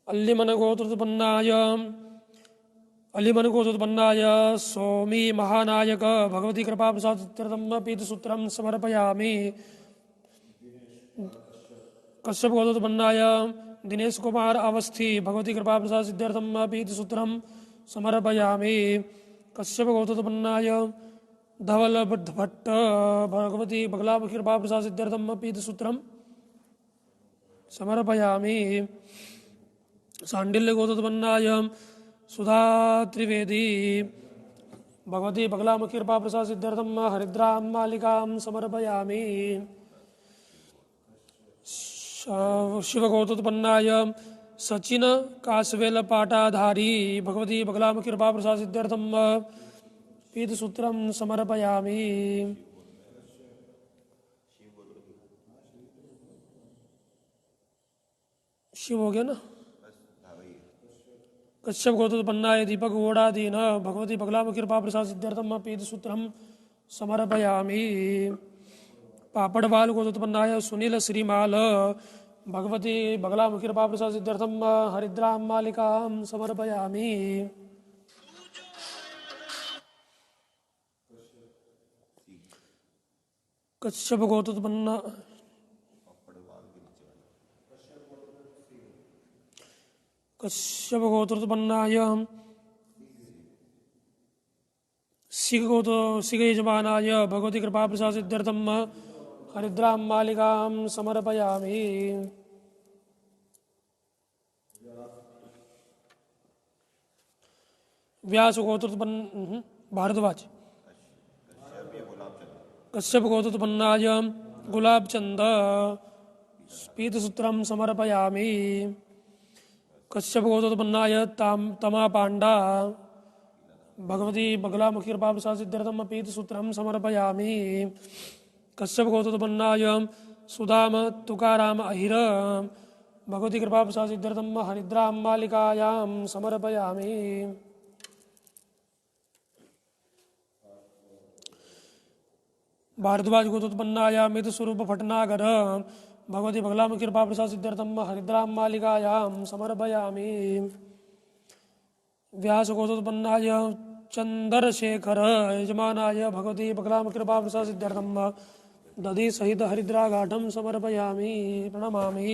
अल्लिमन गोत्रोत्पन्नाय सोमी महानायक भगवती कृपा प्रसाद सिद्ध्यर्थम पीतसूत्रं समर्पयामि। कश्यप गोत्रोत्पन्नाय दिनेश कुमार अवस्थी भगवती कृपा प्रसाद सिद्ध्यर्थम पीतसूत्रं समर्पयामि। कश्यप गोत्रोत्पन्नाय धवल भट्ट भगवती बगलामुखी कृपा प्रसाद सिद्ध्यर्थम पीतसूत्रं समर्पयामि। सांडिल्य गोत्रोत्पन्नाय सुधा त्रिवेदी भगवती बगलामुखी कृपा प्रसाद सिद्ध्यर्थम हरिद्रां मालिकां समर्पयामि। शिवगोत्रोत्पन्नाय सचिन कासवेल पाटाधारी भगवती बगलामुखी कृपा प्रसाद सिद्ध्यर्थम पीतसूत्रं समर्पयामि। शिव हो गया ना। कश्यप गोत्रोत्पन्नाय दीपक ओडादीन भगवती बगलामुखी कृपा प्रसाद सिद्ध्यर्थम पीतसूत्रं समर्पयामि। पापड़वाल गोत्रोत्पन्नाय सुनील श्रीमाल भगवती बगलामुखी कृपा प्रसाद सिद्ध्यर्थम हरिद्रां मालिकां समर्पयामि। कश्यप गोत्रोत्पन्ना कश्यप गोत्रोत्पन्नाय सिख यजमानाय भगवती कृपा प्रसाद सिद्ध्यर्थम हरिद्रां मालिकां समर्पयामि। व्यास गोत्रोत्पन्न भारद्वाज कश्यप गोत्रोत्पन्नाय गुलाबचंद पीतसूत्रं समर्पयामि। कश्यप गोत्रोत्पन्नाय तमा पांडा भगवती बगलामुखी कृपा प्रसाद सिद्ध्यर्थम पीतसूत्रं समर्पयामि। कश्यप गोत्रोत्पन्नाय सुदाम तुकाराम अहिर भगवती कृपा प्रसाद सिद्ध्यर्थम हरिद्रां मालिकायां समर्पयामि। भारद्वाज गोत्रोत्पन्नाय मित स्वरूप भटनागर भगवती बगलामुखी कृपा प्रसाद सिद्ध्यर्थम हरिद्रां मालिकायां समर्पयामि। व्यास गोत्रोत्पन्नाय चंद्रशेखर यजमानाय भगवती बगलामुखी कृपा प्रसाद सिद्ध्यर्थम दधि सहित हरिद्राघाटं समर्पयामि प्रणमामि।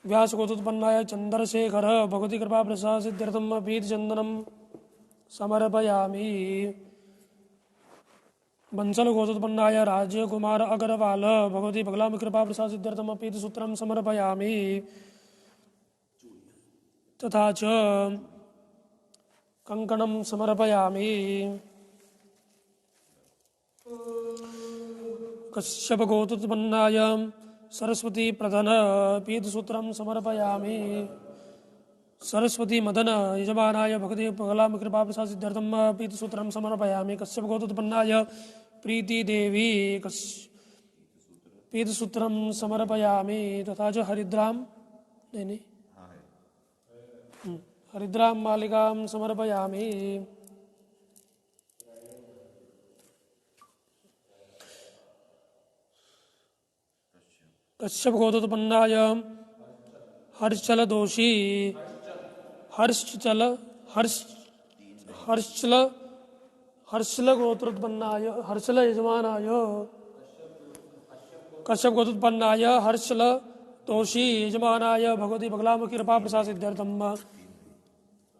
व्यास गोत्रोत्पन्नाय चंद्रशेखर भगवती कृपा प्रसाद सिद्ध्यर्थम पीतचंदनं समर्पयामि। बंसल गोत्रोत्पन्नाय राजकुमार अग्रवाल भगवती बगलामुखी कृपा प्रसाद सिद्ध्यर्थम पीतसूत्रं समर्पयामि। तथा च कंकणं समर्पयामि। कश्यप गोत्रोत्पन्नाय सरस्वती प्रधन पीतसूत्रं समर्पयामि। सरस्वती मदन यजमानाय भगवती बगलामुखी कृपा प्रसाद सिद्ध्यर्थम पीतसूत्रं समर्पयामि। कश्यप गोत्रोत्पन्नाय प्रीति देवी पीतसूत्रं समर्पयामि। तथा च हरिद्रां मालिकां समर्पयामि। कश्यप गोत्रोत्पन्नाय हर्षल दोषी हर्षल गोत्रोत्पन्नाय हर्षल यजमानाय कश्यप गोत्रोत्पन्नाय हर्षल दोषी यजमानाय भगवती बगलामुखी कृपा प्रसाद सिद्ध्यर्थम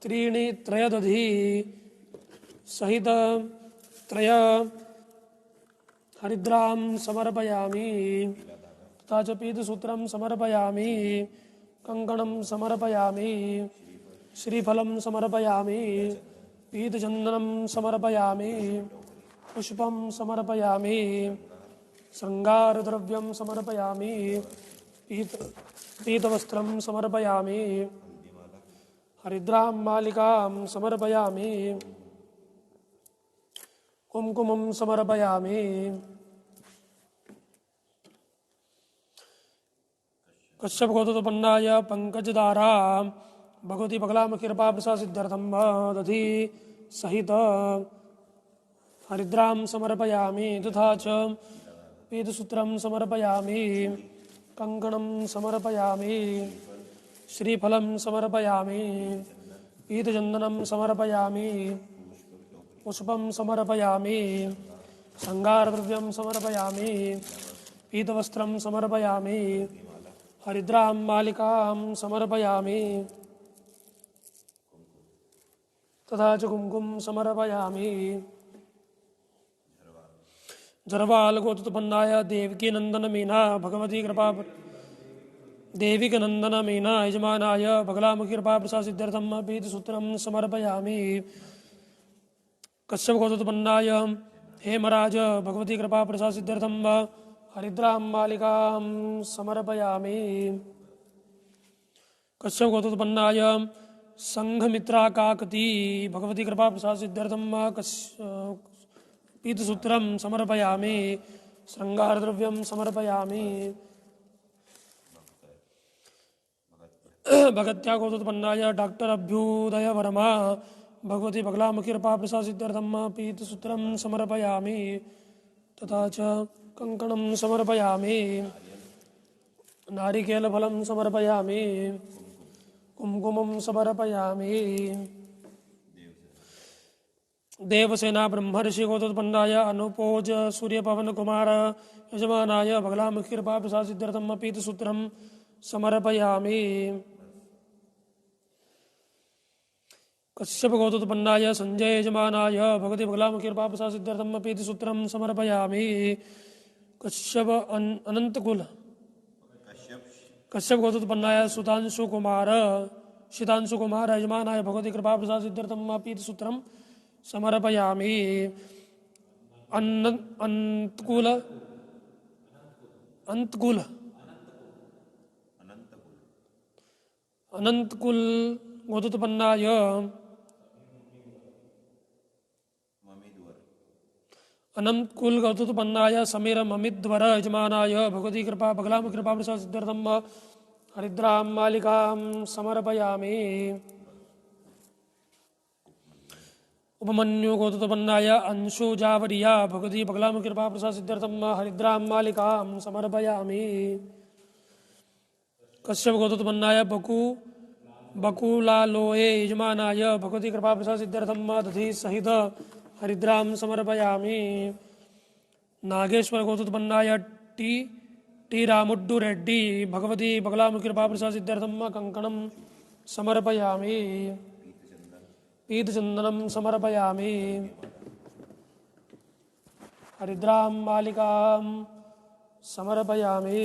त्रयदधि सहित त्रय हरिद्रां समर्पयामि। तथा च पीतसूत्रं समर्पयामि। कंकणं समर्पयामि। श्रीफलं समर्पयामि। पीतचन्दनं समर्पयामि। पुष्पं समर्पयामि। शृङ्गारद्रव्यं समर्पयामि। पीतवस्त्रं समर्पयामि। हरिद्रां मालिकां समर्पयामि। कुमकुमं समर्पयामि। कश्यप गोत्रोत्पन्नाय पंकजदारा भगवती बगलामुखी कृपा प्रसाद सिद्ध्यर्थम दधि सहित हरिद्रां समर्पयामि। तथा च पीतसूत्रं समर्पयामि। कंकणं समर्पयामि। श्रीफलं समर्पयामि। पीतचन्दनं समर्पयामि। पुष्पं समर्पयामि। शृङ्गारद्रव्यं समर्पयामि। पीतवस्त्रं समर्पयामि। हरिद्रां मालिकां समर्पयामि। तथा च कुमकुम समर्पयामि। जरवाल गोत्रोत्पन्नाय देवकी नंदन मीना भगवती कृपा देविक नंदन मीना यजमानाय बगलामुखी कृपा प्रसाद सिद्ध्यर्थम पीतसूत्रं समर्पयामि। कश्यप गोत्रोत्पन्नाय हेमराज भगवती कृपा प्रसाद सिद्ध्यर्थम हरिद्रां मालिकां समर्पयामि। कश्यप गोत्रोत्पन्नाय संघमित्रा काकती भगवती कृपा प्रसाद सिद्ध्यर्थम पीतसूत्रं समर्पयामि। शृङ्गारद्रव्यं समर्पयामि। भगत्या गोत्रोत्पन्नाय डॉक्टर अभ्युदय वर्मा भगवती बगलामुखी कृपा प्रसाद सिद्ध्यर्थम पीतसूत्रं समर्पयामि। तथा च कंकणं समर्पयामि। नारिकेलफलं समर्पयामि। कुमकुमं समर्पयामि। देवसेना ब्रह्मर्षि गोत्रोत्पन्नाय अनुपोज सूर्यपवन कुमार यजमानाय बगलामुखीर्पा प्रसाद सिद्ध्यर्थम पीतसूत्रम समर्पयामि। कश्यप गोत्रोत्पन्नाय संजय यजमानाय भगवती बगलामुखीर्पा प्रसाद सिद्ध्यर्थम पीतसूत्रम समर्पयामि। कश्यप अनंतकुल कश्यप गोत्रोत्पन्नाय सुतांशु कुमार यजमानाय भगवती कृपा प्रसाद सिद्ध्यर्थम पीतसूत्रम समर्पयामि। अनंतकुल गोत्रोत्पन्नाय अनंतकुल गोत्रोत्पन्नाय समीर ममिध्वर यजमानाय भगवती कृपा बगलामुखीर्पा प्रसाद सिद्ध्यर्थम हरिद्रां मालिकां समर्पयामि। उपमन्यु गोत्रोत्पन्नाय अंशु जावरिया भगवती बगलामुखीर्पा प्रसाद सिद्ध्यर्थम हरिद्रां मालिकां समर्पयामि। कश्यप गोत्रोत्पन्नाय बकुलालोये यजमानाय भगवती कृपा प्रसाद सिद्ध्यर्थम दधि सहित हरिद्रां समर्पयामि। नागेश्वर गोत्रोत्पन्नाय टी रामुड्डु रेड्डी भगवती बगलामुखीर्पा प्रसाद सिद्ध्यर्थम कंकणं समर्पयामि। पीतचंदनं समर्पयामि। हरिद्रां मालिकां समर्पयामि।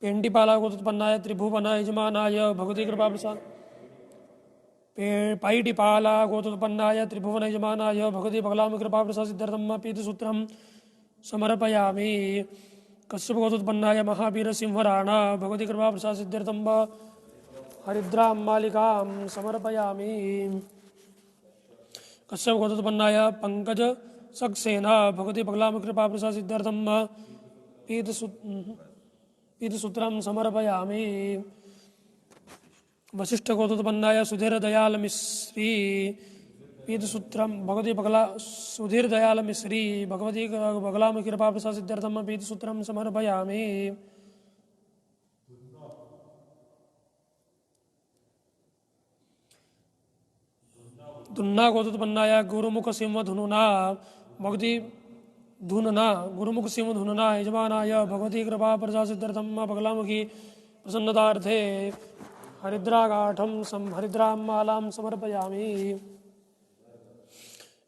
पेंडिपाला गोत्रोत्पन्नाय त्रिभुवन यजमानाय भगवती कृपा प्रसाद पैडिपाला गोत्रोत्पन्नाय त्रिभुवन यजमानाय भगवती बगलामुखीर्पा प्रसाद सिद्ध्यर्थम पीतसूत्रं समर्पयामि। कश्यप गोत्रोत्पन्नाय महावीर सिंहराणा भगवती कृपा प्रसाद सिद्ध्यर्थम हरिद्रां मालिकां समर्पयामि। कश्यप गोत्रोत्पन्नाय पंकज सक्सेना भगवती बगलामुखीर्पा प्रसाद सिद्ध्यर्थम पीतसूत्रं समर्पयामि। वशिष्ठ गोत्रोत्पन्नाय सुधीर दयाल मिश्री पीतसूत्रम सुधीर दयाल मिश्री भगवती बगलामुखीर्पा प्रसाद सिद्ध्यर्थम पीतसूत्रं समर्पयामि। दुन्ना गोत्रोत्पन्नाय गुरुमुख सिंह धुनुना भगवती गुरुमुख सिंह धुनुना यजमानाय भगवती कृपा प्रसाद सिद्ध्यर्थम बगलामुखी प्रसन्नतार्थे हरिद्रां मालां समर्पयामि।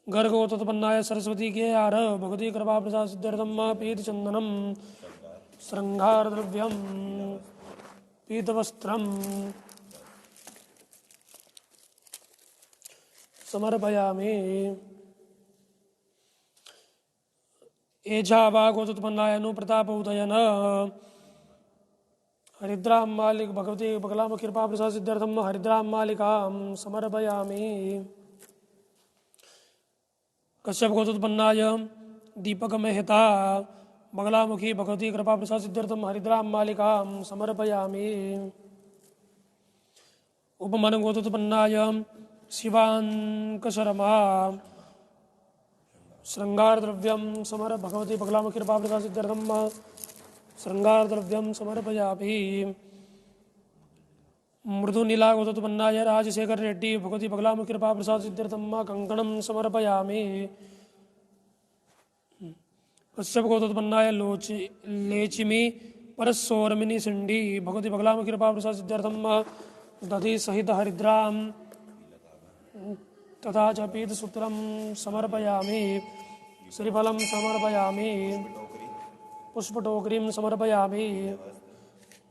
गर्ग गोत्रोत्पन्नाय सरस्वती के आर भगवती कृपा प्रसाद सिद्ध्यर्थम पीतचंदनं श्रृंगारद्रव्यं पीतवस्त्रं समर्पयामि। एझावा गोत्रोत्पन्नाय अनुप्रताप उदयन हरिद्रां मालिक भगवती बगलामुखीर्पा प्रसाद सिद्ध्यर्थम हरिद्रां मालिकां समर्पयामि। कश्यप गोत्रोत्पन्नाय दीपक मेहता बगलामुखी भगवती कृपा प्रसाद सिद्ध्यर्थम हरिद्रां मालिकां समर्पयामि। उपमन गोत्रोत्पन्नाय शिवांक शर्मा श्रृंगारद्रव्यं भगवती बगलामुखीर्पा प्रसाद सिद्ध्यर्थम श्रृंगारद्रव्यं समर्पयामि। मृदुनीला गोत्रोत्पन्नाय राजशेखर रेड्डी भगवती बगलामुखीर्पा प्रसाद सिद्ध्यर्थम कंकणं समर्पयामि। कश्यप गोत्रोत्पन्नाय लेचिमी परस्सोर्मिनी सिंडी भगवती बगलामुखीर्पा प्रसाद सिद्ध्यर्थम दधि सहित हरिद्रां तथा च पीतसूत्रं समर्पयामि। श्रीफलं समर्पयामि। पुष्पटोकरीं समर्पयामि।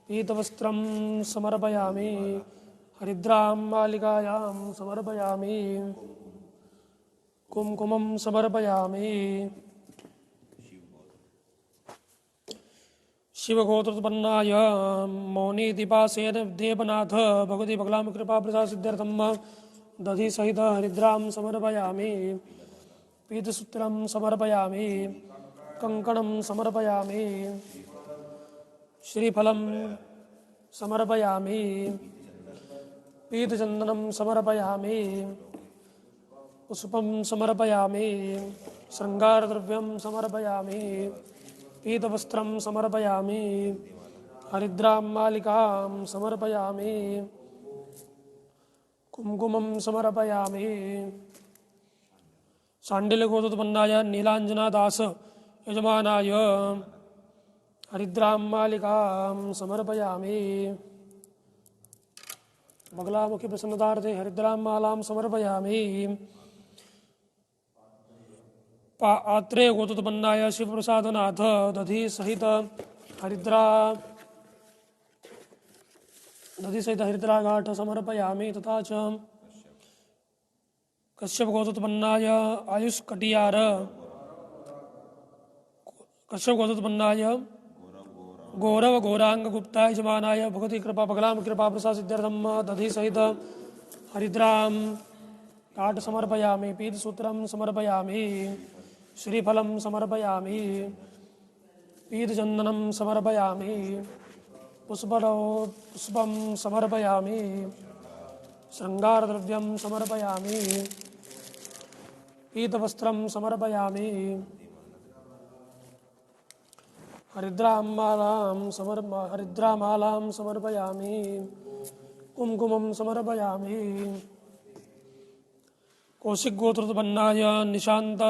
पीतवस्त्रं समर्पयामि। हरिद्रां मालिकायां समर्पयामि। कुमकुमं समर्पयामि। शिवगोत्रोत्पन्नाय मौनी दीपासेन देवनाथ भगवती बगलामुखीर्पा प्रसाद सिद्ध्यर्थम दधि सहित हरिद्रां समर्पयामि। पीतसूत्रं समर्पयामि। कंकणं समर्पयामि। श्रीफलं समर्पयामि। पीतचंदनं समर्पयामि। पुष्पं समर्पयामि। श्रृंगारद्रव्यं समर्पयामि। पीतवस्त्रं समर्पयामि। हरिद्रां मालिकां समर्पयामि। कुमकुमं समर्पयामि। शाण्डिल्यगोत्रोत्पन्नाय नीलाञ्जनादास यजमानाय हरिद्रां मालिकां समर्पयामि। बगलामुखी प्रसन्नतार्थे हरिद्रां मालां समर्पयामि। आत्रेय गोत्रोत्पन्नाय शिवप्रसादनाथ दधि सहित हरिद्राघाट समर्पयामि। तथा च कश्यप गोत्रोत्पन्नाय गौरव गौरांग गुप्ता यजमानाय भगवती कृपा बगलाम कृपा प्रसाद सिद्ध्यर्थम दधि सहित हरिद्राम घाट समर्पयामि। पीतसूत्रं समर्पयामि। श्रीफलं समर्पयामि। पीतचन्दनं समर्पयामि। पुष्पं समर्पयामि। शृङ्गारद्रव्यं समर्पयामि। पीतवस्त्रं समर्पयामि। हरिद्रामालां समर्पयामि। कुमकुमं समर्पयामि। कौशिक गोत्रोत्पन्नाय निशांत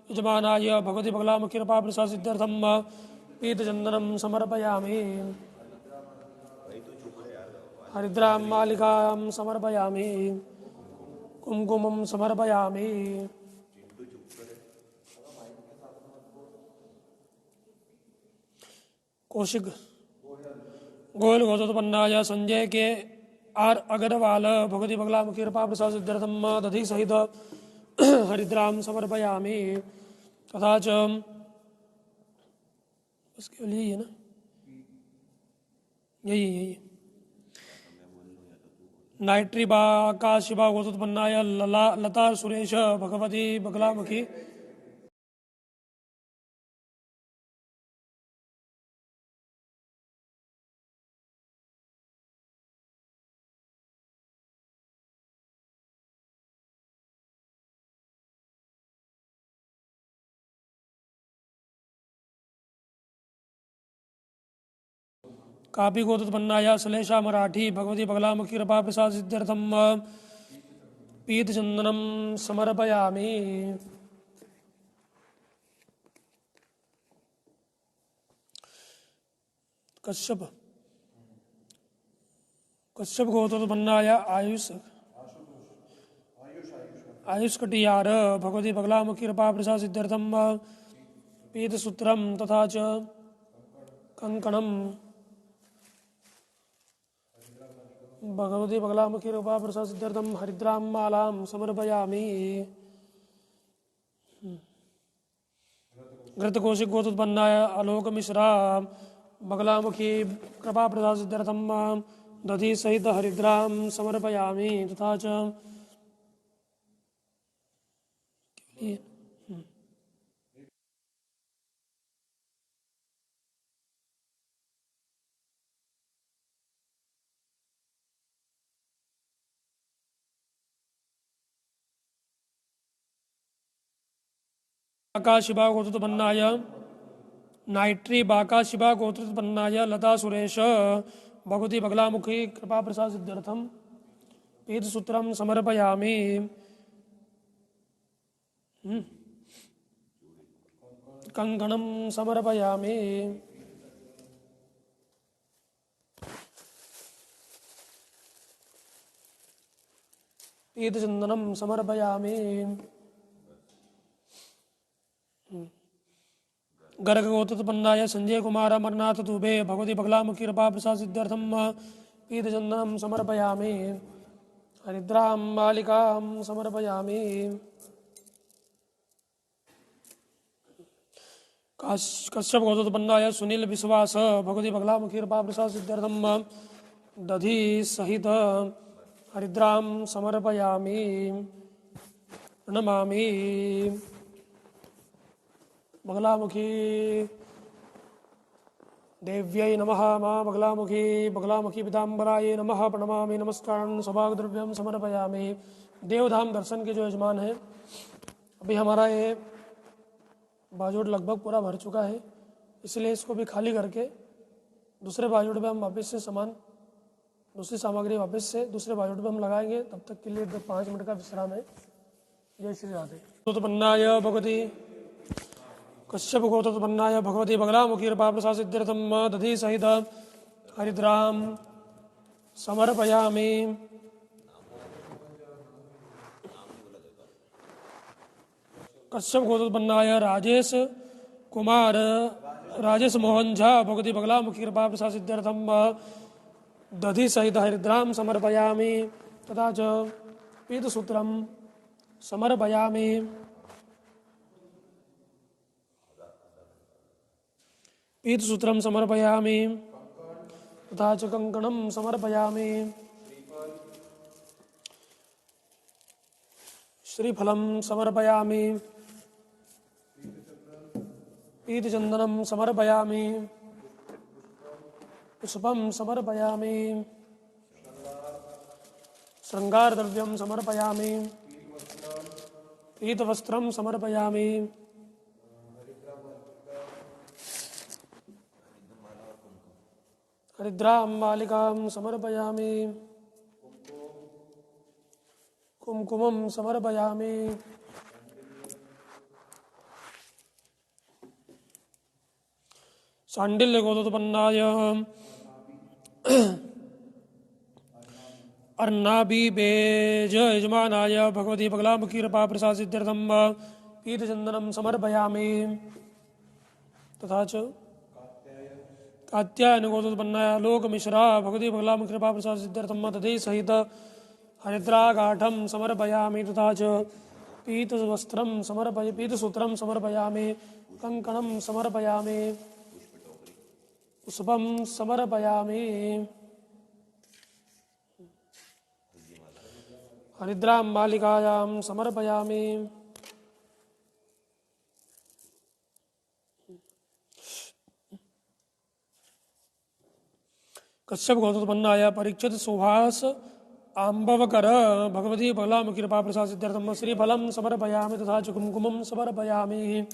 यजमानाय भगवती बगलामुखी कृपा प्रसाद सिद्ध्यर्थम पीतचन्दनं समर्पयामि। हरिद्रां मालिकां समर्पयामि। कुमकुमं समर्पयामि। कौशिक गोयल गोत्रोत्पन्नाय संजय के आर अग्रवाल भगवती बगलामुखी कृपा प्रसाद सिद्ध्यर्थम दधि सहित हरिद्रां समर्पयामि। तथा च उसके लिए है ना, यही नाइट्री बाका शिवा गोत्रोत्पन्नाय लता सुरेश भगवती बगलामुखी कापी गोत्रोत्पन्नाय श्लेषा मराठी भगवती बगलामुखी कृपा प्रसाद सिद्ध्यर्थम पीतचन्दनं समर्पयामि। कश्यप गोत्रोत्पन्नाय आयुष कटियार भगवती बगलामुखी कृपा प्रसाद सिद्ध्यर्थम पीतसूत्रं तथा च कंकणं भगवती बगलामुखी कृपा प्रसाद सिद्ध्यर्थम हरिद्रां मालां समर्पयामि। घृतकौशिक गोत्रोत्पन्नाय आलोक मिश्रा बगलामुखी कृपा प्रसाद सिद्ध्यर्थम दधि सहित हरिद्रां समर्पयामि। तथा च बाका शिवा गोत्रोत्पन्नाय नाइट्री बाका शिवा गोत्रोत्पन्नाय लता सुरेश भगवती बगलामुखी कृपा प्रसाद सिद्ध्यर्थम पीतसूत्रं समर्पयामि। कंकणं समर्पयामि। पीतचन्दनं समर्पयामि। गर्ग गोत्रोत्पन्नाय संजय कुमार अमरनाथ दुबे भगवती बगलामुखी कृपा प्रसाद सिद्ध्यर्थम पीतचन्दनं समर्पयामि। हरिद्रां मालिकां समर्पयामि। कश्यप गोत्रोत्पन्नाय सुनील विश्वास भगवती बगलामुखी कृपा प्रसाद सिद्ध्यर्थम दधि सहित हरिद्रां समर्पयामि। प्रणमामि। बगलामुखी देव्यै नमः। मां बगलामुखी पीताम्बरायै नमः। प्रणमामि। नमस्कारं सौभाग्यद्रव्यं समर्पयामि। देवधाम दर्शन के जो यजमान हैं, अभी हमारा ये बाजोट लगभग पूरा भर चुका है, इसलिए इसको भी खाली करके दूसरे बाजोट में हम वापस से सामान दूसरी सामग्री वापस से दूसरे बाजू पे हम लगाएंगे। तब तक के लिए 5 मिनट का विश्राम है। जय श्री राधे। उत्पन्नाय भगवती कश्यप गोत्रोत्पन्नाय भगवती बगलामुखी कृपाप्रसाद सिद्ध्यर्थम दधि सहित हरिद्राम समर्पयामि। कश्यप गोत्रोत्पन्नाय राजेश मोहन झा भगवती बगलामुखी कृपाप्रसाद सिद्ध्यर्थम दधि सहित हरिद्राम समर्पयामि। तथा च पीतसूत्रम समर्पयामि। पीतसूत्रम समर्पयामि तथा च कंकणम समर्पयामि। श्रीफलम समर्पयामि। पीतचंदनम समर्पयामि। पुष्पम समर्पयामि। श्रृंगारद्रव्यम समर्पयामि। पीतवस्त्रम समर्पयामि। हरिद्राम मालिकां समर्पयामि। कुमकुमं समर्पयामि। सांडिल्य गोत्रोत्पन्नाय अर्नाबीबेज यजमानाय भगवती बगलामुखी कृपाप्रसाद सिद्ध्यर्थम पीतचंदनम समर्पयामि। तथा च कात्यायन गोत्रोत्पन्नाय लोकमिश्रा भगवती बगलामुखी कृपाप्रसाद सिद्ध्यर्थम दधि सहित हरिद्रागाढं समर्पयामि। तथा च पीतसूत्रं समर्पयामि। कंकणं समर्पयामि। पुष्पं समर्पयामि। हरिद्रां मालिकायां समर्पयामि। कश्यप गोत्रोत्पन्नाय परीक्षित सुभाष आंबवकर भगवती बगलामुखी कृपाप्रसाद सिद्ध्यर्थम श्रीफलम समर्पयामि। तथा च कुमकुमं समर्पयामि।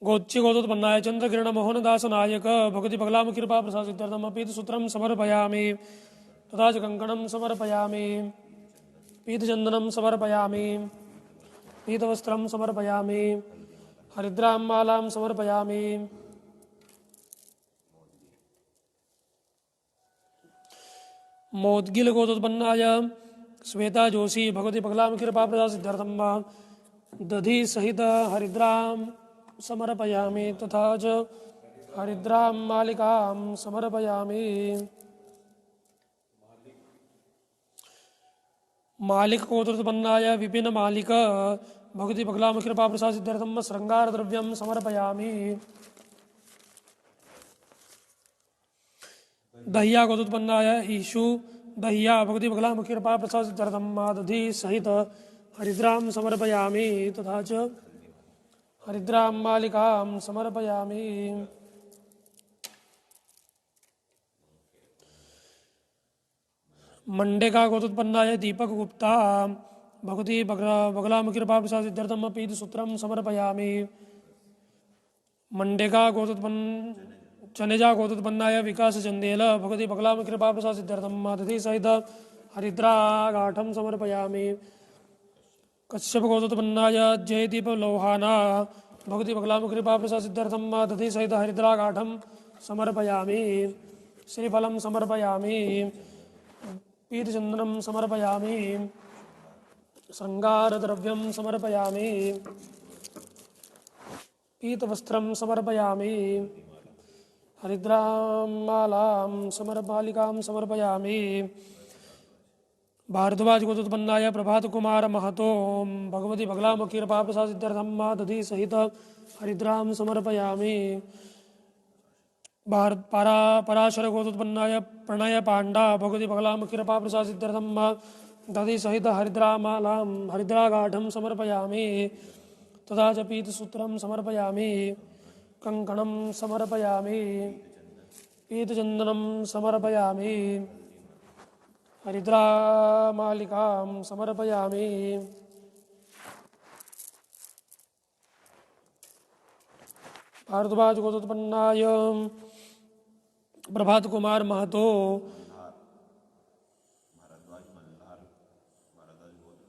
गोच्ची गोत्रोत्पन्नाय चंद्रकिरण मोहनदास नायक भगवती बगलामुखी कृपाप्रसाद सिद्ध्यर्थम पीतसूत्रं समर्पयामि। तथा च कंकणं समर्पयामि। पीतचंदनं समर्पयामि। पीतवस्त्रं समर्पयामि। हरिद्रां मालां समर्पयामि। मोदगिल गोत्रोत्पन्नाय श्वेता जोशी भगवती बगलामुखी कृपाप्रसाद सिद्ध्यर्थम दधि सहित हरिद्रां समर्पयामि। तथा च हरिद्रां मालिकां समर्पयामि। मालिक गोत्रोत्पन्नाय विपिन मालिक भगवती बगलामुखी कृपाप्रसाद सिद्ध्यर्थम श्रृंगारद्रव्यं समर्पयामि। दहिया गोत्रोत्पन्नाय ईशु दहिया भगवती बगलामुखी कृपाप्रसाद सिद्ध्यर्थम दधि सहित हरिद्रां समर्पयामि। तथा च हरिद्रां मालिकां समर्पयामि। मंडेका गोत्रोत्पन्नाय दीपक गुप्ता भगवती बगलामुखी कृपाप्रसाद सिद्ध्यर्थम पीतसूत्रं समर्पयामि। मंडेका चनेजा गोत्रोत्पन्नाय विकास चंदेल भगवती बगलामुखी कृपाप्रसाद सिद्ध्यर्थम दधि सहित हरिद्रागाढं समर्पयामि। कश्यप गोत्रोत्पन्नाय जयदीप लोहाना भगवती बगलामुखी कृपाप्रसाद सिद्ध्यर्थम दधि सहित हरिद्रागाढं समर्पयामि। श्रीफलं समर्पयामि। पीतचंदनं समर्पयामि। श्रृंगारद्रव्यं समर्पयामि। पीतवस्त्रं समर्पयामि। हरिद्रां मालां मालिकां समर्पयामि। भारद्वाज गोत्रोत्पन्नाय प्रभात कुमार महतो भगवती बगलामुखी कृपाप्रसाद सिद्ध्यर्थम दधि सहित हरिद्रां समर्पयामि। पराशर गोत्रोत्पन्नाय प्रणय पांडा भगवती बगलामुखी कृपाप्रसाद सिद्ध्यर्थम दधि सहित हरिद्रागाढं समर्पयामि। तथा च पीतसूत्रं समर्पयामि। कंकणं समर्पयामि। पीतचंदनं समर्पयामि। हरिद्रामालिकां समर्पयामि। भारद्वाज गोत्रोत्पन्नाय प्रभात कुमार महतो,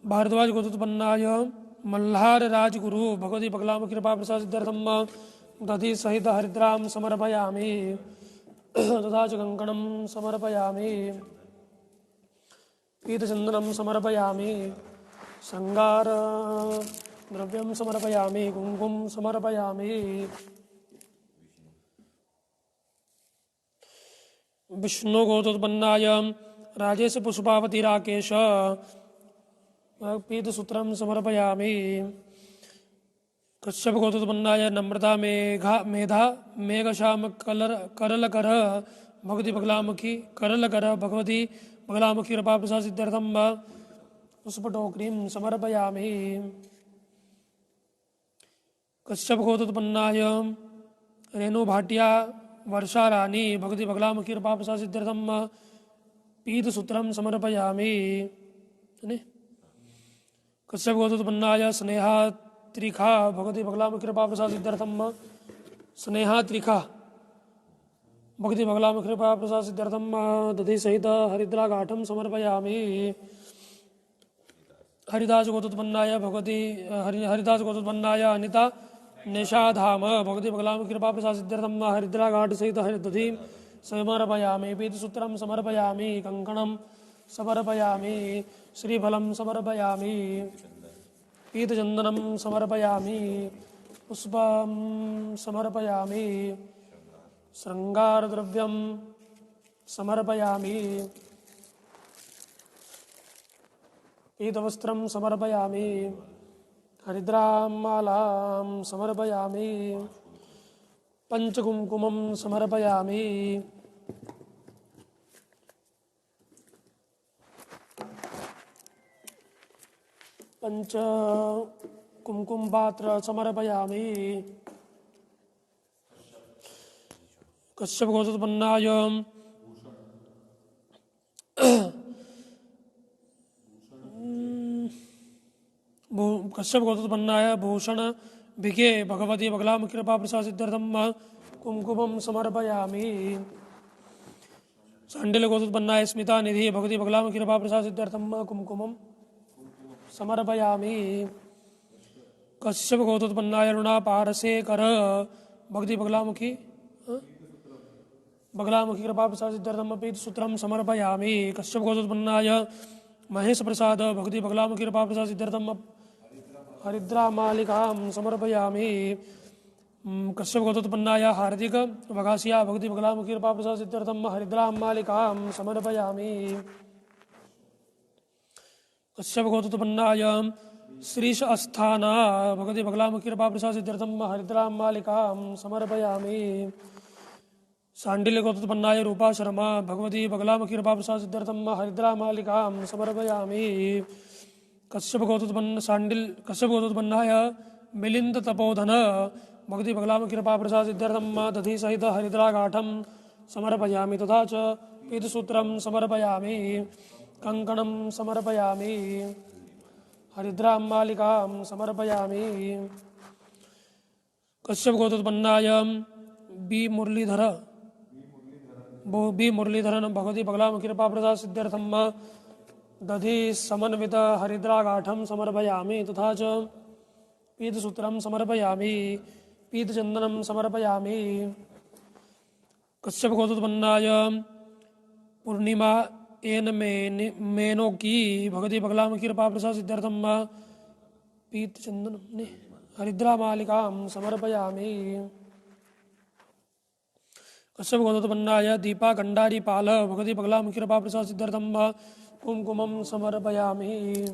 भारद्वाज गोत्रोत्पन्नाय मल्हार राजगुरु भगवती बगलाम कृपा प्रसाद सिद्धार्थम दधि सहित हरिद्राम समर्पयामि तथा च कंकणं समर्पयामि, पीतचंदनं समर्पयामि, शृंगार द्रव्यं समर्पयामि, कुंकुम समर्पयामि। विष्णु गोत्रोत्पन्नाय राजेश पुष्पावती राकेश पीतसूत्रं समर्पयामि। कश्यप गोत्रोत्पन्नाय नम्रता मेधा मेघश्याम करलकर भगवती बगलामुखी करलकर भगवती बगलामुखी कृपा प्रसाद सिद्धार्थम पुष्पटोकरीं समर्पयामि। कश्यप गोत्रोत्पन्नाय रेणु भाटिया वर्षा रानी भगवती बगलामुखी कृपा प्रसाद सिद्धार्थम पीतसूत्रं समर्पयामि। कश्यप गोत्रोत्पन्नाय स्नेहा त्रिखा भगवती बगलामुखी कृपा प्रसाद सिद्धार्थम स्नेहा त्रिखा भगवती बगलामुखी कृपा प्रसाद सिद्धार्थम दधि सहित हरिद्राघाटं समर्पयामि। हरिदास गोत्रोत्पन्नाय भगवती हरिदास गोत्रोत्पन्नाय अनिता निषाधाम भगवती बगलामुखी कृपा प्रसाद सिद्धार्थम हरिद्राघाट सहित हरिदधि समर्पयामि। पीतसूत्रं समर्पयामि, कंकणं समर्पयामि, श्रीफलं समर्पयामि, पीतचंदनं समर्पयामि, पुष्पं समर्पयामि, शृंगारद्रव्यं समर्पयामि, पीतवस्त्रं समर्पयामि, हरिद्रामालां समर्पयामि, पंचकुंकुमं समर्पयामि। पंच कुमकुम पात्र समर्पयामि। कश्यप गोत्रोत्पन्नाय कश्यप गोत्रोत्पन्नाय भूषण भिके भगवती बगलामुखी कृपा प्रसाद सिद्धार्थम कुमकुमं समर्पयामि। सांडिल गोत्रोत्पन्नाय स्मिता निधि भगवती बगलामुखी कृपा प्रसाद सिद्धार्थम कुमकुमं समर्पयामि। कश्यप गोत्रोत्पन्नाय रुणा पारसेकर भगवती बगलामुखी कृपा प्रसाद सिद्धार्थम पीतसूत्रं समर्पयामि। कश्यप गोत्रोत्पन्नाय महेश प्रसाद भगवती बगलामुखी कृपा प्रसाद सिद्धार्थम हरिद्रामालिकां समर्पयामि। कश्यप गोत्रोत्पन्नाय हार्दिक वगासिया भगवती बगलामुखी कृपा प्रसाद सिद्धार्थम हरिद्रामालिकां समर्पयामि। कश्यप गोत्रोत्पन्नाय श्रीश अस्थाना भगवती बगलामुखी कृपा प्रसाद सिद्धार्थम हरिद्रामालिकां समर्पयामि। सांडिल्य गोत्रोत्पन्नाय रूपा शर्मा भगवती बगलामुखी कृपा प्रसाद सिद्धार्थम हरिद्रामालिकां समर्पयामि। कश्यप गोत्रोत्पन्नाय मिलिंद तपोधन भगवती बगलामुखी कृपा प्रसाद सिद्धार्थम दधि सहित हरिद्राघाटं समर्पयामि तथा च पीतसूत्रं समर्पयामि, कंकणं समर्पयामि, हरिद्रामालिकां समर्पयामि। कश्यप गोत्रोत्पन्नाय बी मुरलीधरन भगवती बगलामुखी कृपा प्रसाद सिद्धार्थम दधि समन्वित हरिद्राघाटं समर्पयामि तथा च पीतसूत्रं समर्पयामि, पीतचंदनं समर्पयामि। कश्यप गोत्रोत्पन्नाय पूर्णिमा एन मेनो की भगवती बगलामुखी कृपा प्रसाद सिद्धार्थम पीतचंदनं हरिद्रामालिकां समर्पयामि। कश्यप गोत्रोत्पन्नाय दीपा कंडारी पाल भगवती बगलामुखी कृपा प्रसाद सिद्धार्थम कुमकुमं समर्पयामि।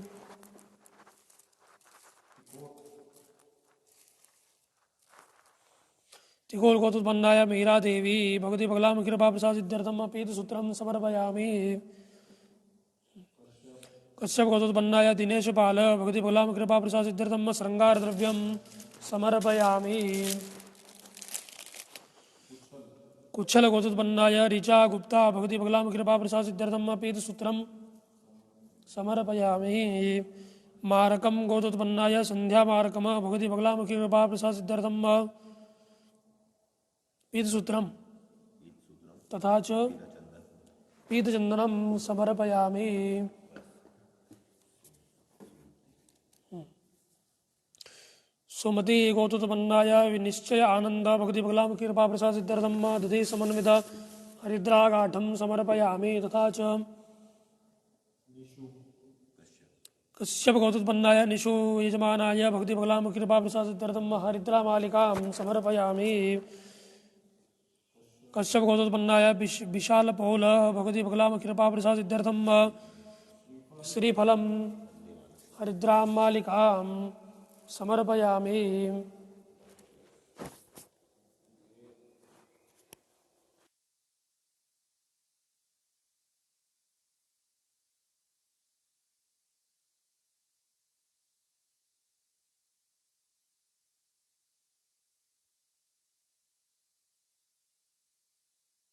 तिकोल गोत्रोत्पन्नाय मीरा देवी भगवती बगलामुखी कृपा प्रसाद सिद्धार्थम पीतसूत्रं समर्पयामि। कश्यप गोत्रोत्पन्नाय दिनेश पाल भगवती बगलामुखी कृपा प्रसाद सिद्धार्थम श्रृंगार द्रव्यं समर्पयामि। कुच्छल गोत्रोत्पन्नाय ऋचा गुप्ता भगवती बगलामुखी कृपा प्रसाद सिद्धार्थम पीतसूत्रं समर्पयामि। मारकम गोत्रोत्पन्नाय संध्या मारकम भगवती बगलामुखी कृपा प्रसाद सिद्धार्थम पीतसूत्रं तथा च पीतचंदनम समर्पयामि। सुमति गौतमन्नाय विनिश्चय आनंद भक्ति बगलाम कृपा प्रसाद सिद्धार्थम दधि समन्वित हरिद्रागाढ़ं समर्पयामि। तथा च कश्यप गौतमन्नाय निशु यजमानाय भक्ति बगलाम कृपा प्रसाद सिद्धार्थम हरिद्रामालिकां समर्पयामि। कश्यप गौतमन्नाय विशाल पौल भगवती बगलाम कृपा प्रसाद सिद्धार्थम श्रीफलम हरिद्राम मालिकां समर्पयामि।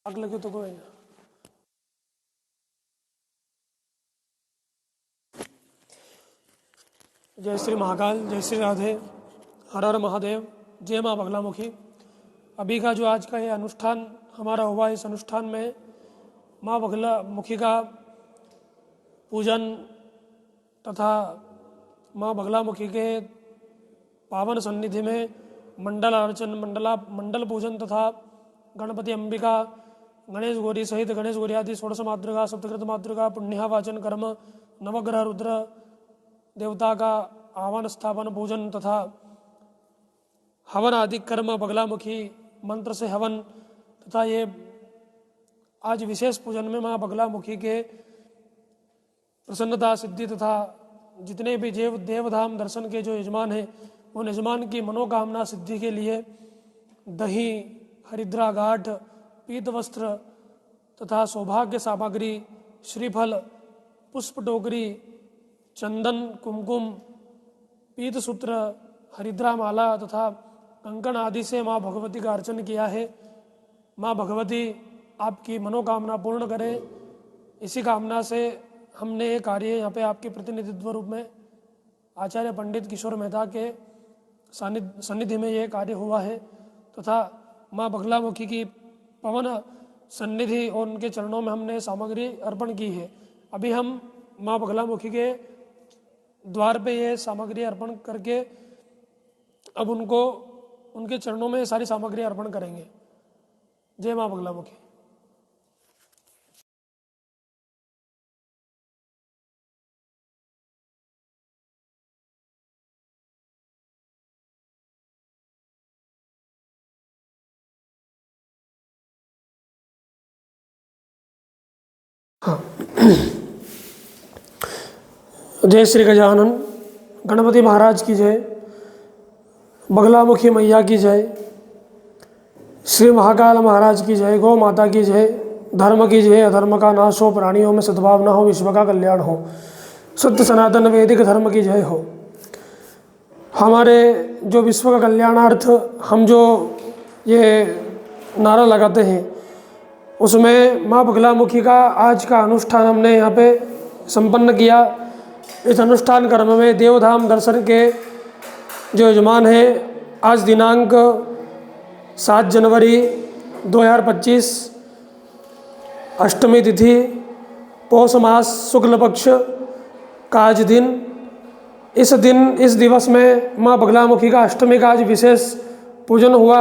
आग लगे तो कोई ना। जय श्री महाकाल, जय श्री राधे, हर हर महादेव, जय माँ बगलामुखी। अभी का जो आज का ये अनुष्ठान हमारा हुआ, इस अनुष्ठान में माँ बगलामुखी का पूजन तथा माँ बगलामुखी के पावन सन्निधि में मंडल अर्चन मंडल पूजन तथा गणपति अंबिका गणेश गौरी सहित गणेश गौरी आदि षोड़श मातृका सप्तकृत मातृका पुण्यावाचन कर्म नवग्रह रुद्र देवता का आह्वान स्थापन पूजन तथा हवन आदि कर्म बगलामुखी मंत्र से हवन तथा ये आज विशेष पूजन में माँ बगलामुखी के प्रसन्नता सिद्धि तथा जितने भी देवधाम दर्शन के जो यजमान हैं उन यजमान की मनोकामना सिद्धि के लिए दही हरिद्रा गाठ पीत वस्त्र तथा सौभाग्य सामग्री श्रीफल पुष्प टोकरी चंदन कुमकुम पीत सूत्र हरिद्रा माला तथा कंकण आदि से माँ भगवती का अर्चन किया है। माँ भगवती आपकी मनोकामना पूर्ण करे, इसी कामना से हमने ये कार्य यहाँ पे आपके प्रतिनिधित्व रूप में आचार्य पंडित किशोर मेहता के सन्निधि में ये कार्य हुआ है तथा माँ बगलामुखी की पवन सन्निधि और उनके चरणों में हमने सामग्री अर्पण की है। अभी हम माँ बगलामुखी के द्वार पे ये सामग्री अर्पण करके अब उनको उनके चरणों में सारी सामग्री अर्पण करेंगे। जय माँ बगलामुखी। हाँ। जय श्री गजानन गणपति महाराज की जय, बगलामुखी मैया की जय, श्री महाकाल महाराज की जय, गौ माता की जय, धर्म की जय, अधर्म का नाश हो, प्राणियों में सद्भावना हो, विश्व का कल्याण हो, शुद्ध सनातन वैदिक धर्म की जय हो। हमारे जो विश्व का कल्याणार्थ हम जो ये नारा लगाते हैं उसमें माँ बगलामुखी का आज का अनुष्ठान हमने यहाँ पे संपन्न किया। इस अनुष्ठान क्रम में देवधाम दर्शन के जो यजमान हैं आज दिनांक 7 जनवरी 2025 अष्टमी तिथि पौष मास शुक्ल पक्ष का आज दिन, इस दिवस में माँ बगलामुखी का अष्टमी का आज विशेष पूजन हुआ।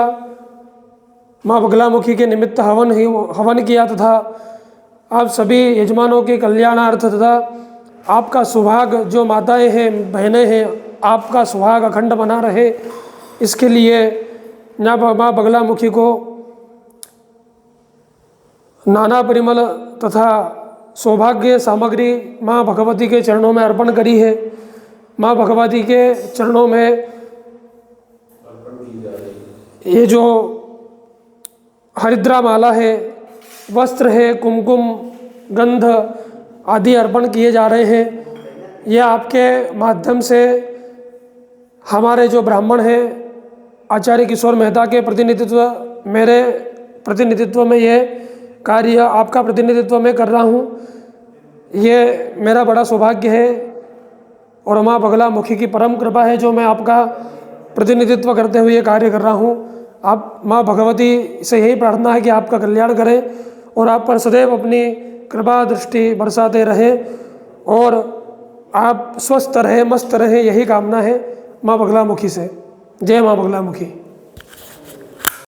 माँ बगलामुखी के निमित्त हवन किया तथा आप सभी यजमानों के कल्याणार्थ तथा आपका सुहाग जो माताएं हैं बहनें हैं आपका सुहाग अखंड बना रहे, इसके लिए माँ बगलामुखी को नाना परिमल तथा सौभाग्य सामग्री माँ भगवती के चरणों में अर्पण करी है। माँ भगवती के चरणों में ये जो हरिद्रा माला है, वस्त्र है, कुमकुम गंध आदि अर्पण किए जा रहे हैं। ये आपके माध्यम से हमारे जो ब्राह्मण हैं आचार्य किशोर मेहता के प्रतिनिधित्व मेरे प्रतिनिधित्व में ये कार्य आपका प्रतिनिधित्व में कर रहा हूँ। ये मेरा बड़ा सौभाग्य है और माँ बगलामुखी की परम कृपा है जो मैं आपका प्रतिनिधित्व करते हुए ये कार्य कर रहा हूँ। आप माँ भगवती से यही प्रार्थना है कि आपका कल्याण करें और आप पर सदैव अपनी कृपा दृष्टि बरसाते रहें और आप स्वस्थ रहें, मस्त रहें, यही कामना है माँ बगलामुखी से। जय माँ बगलामुखी।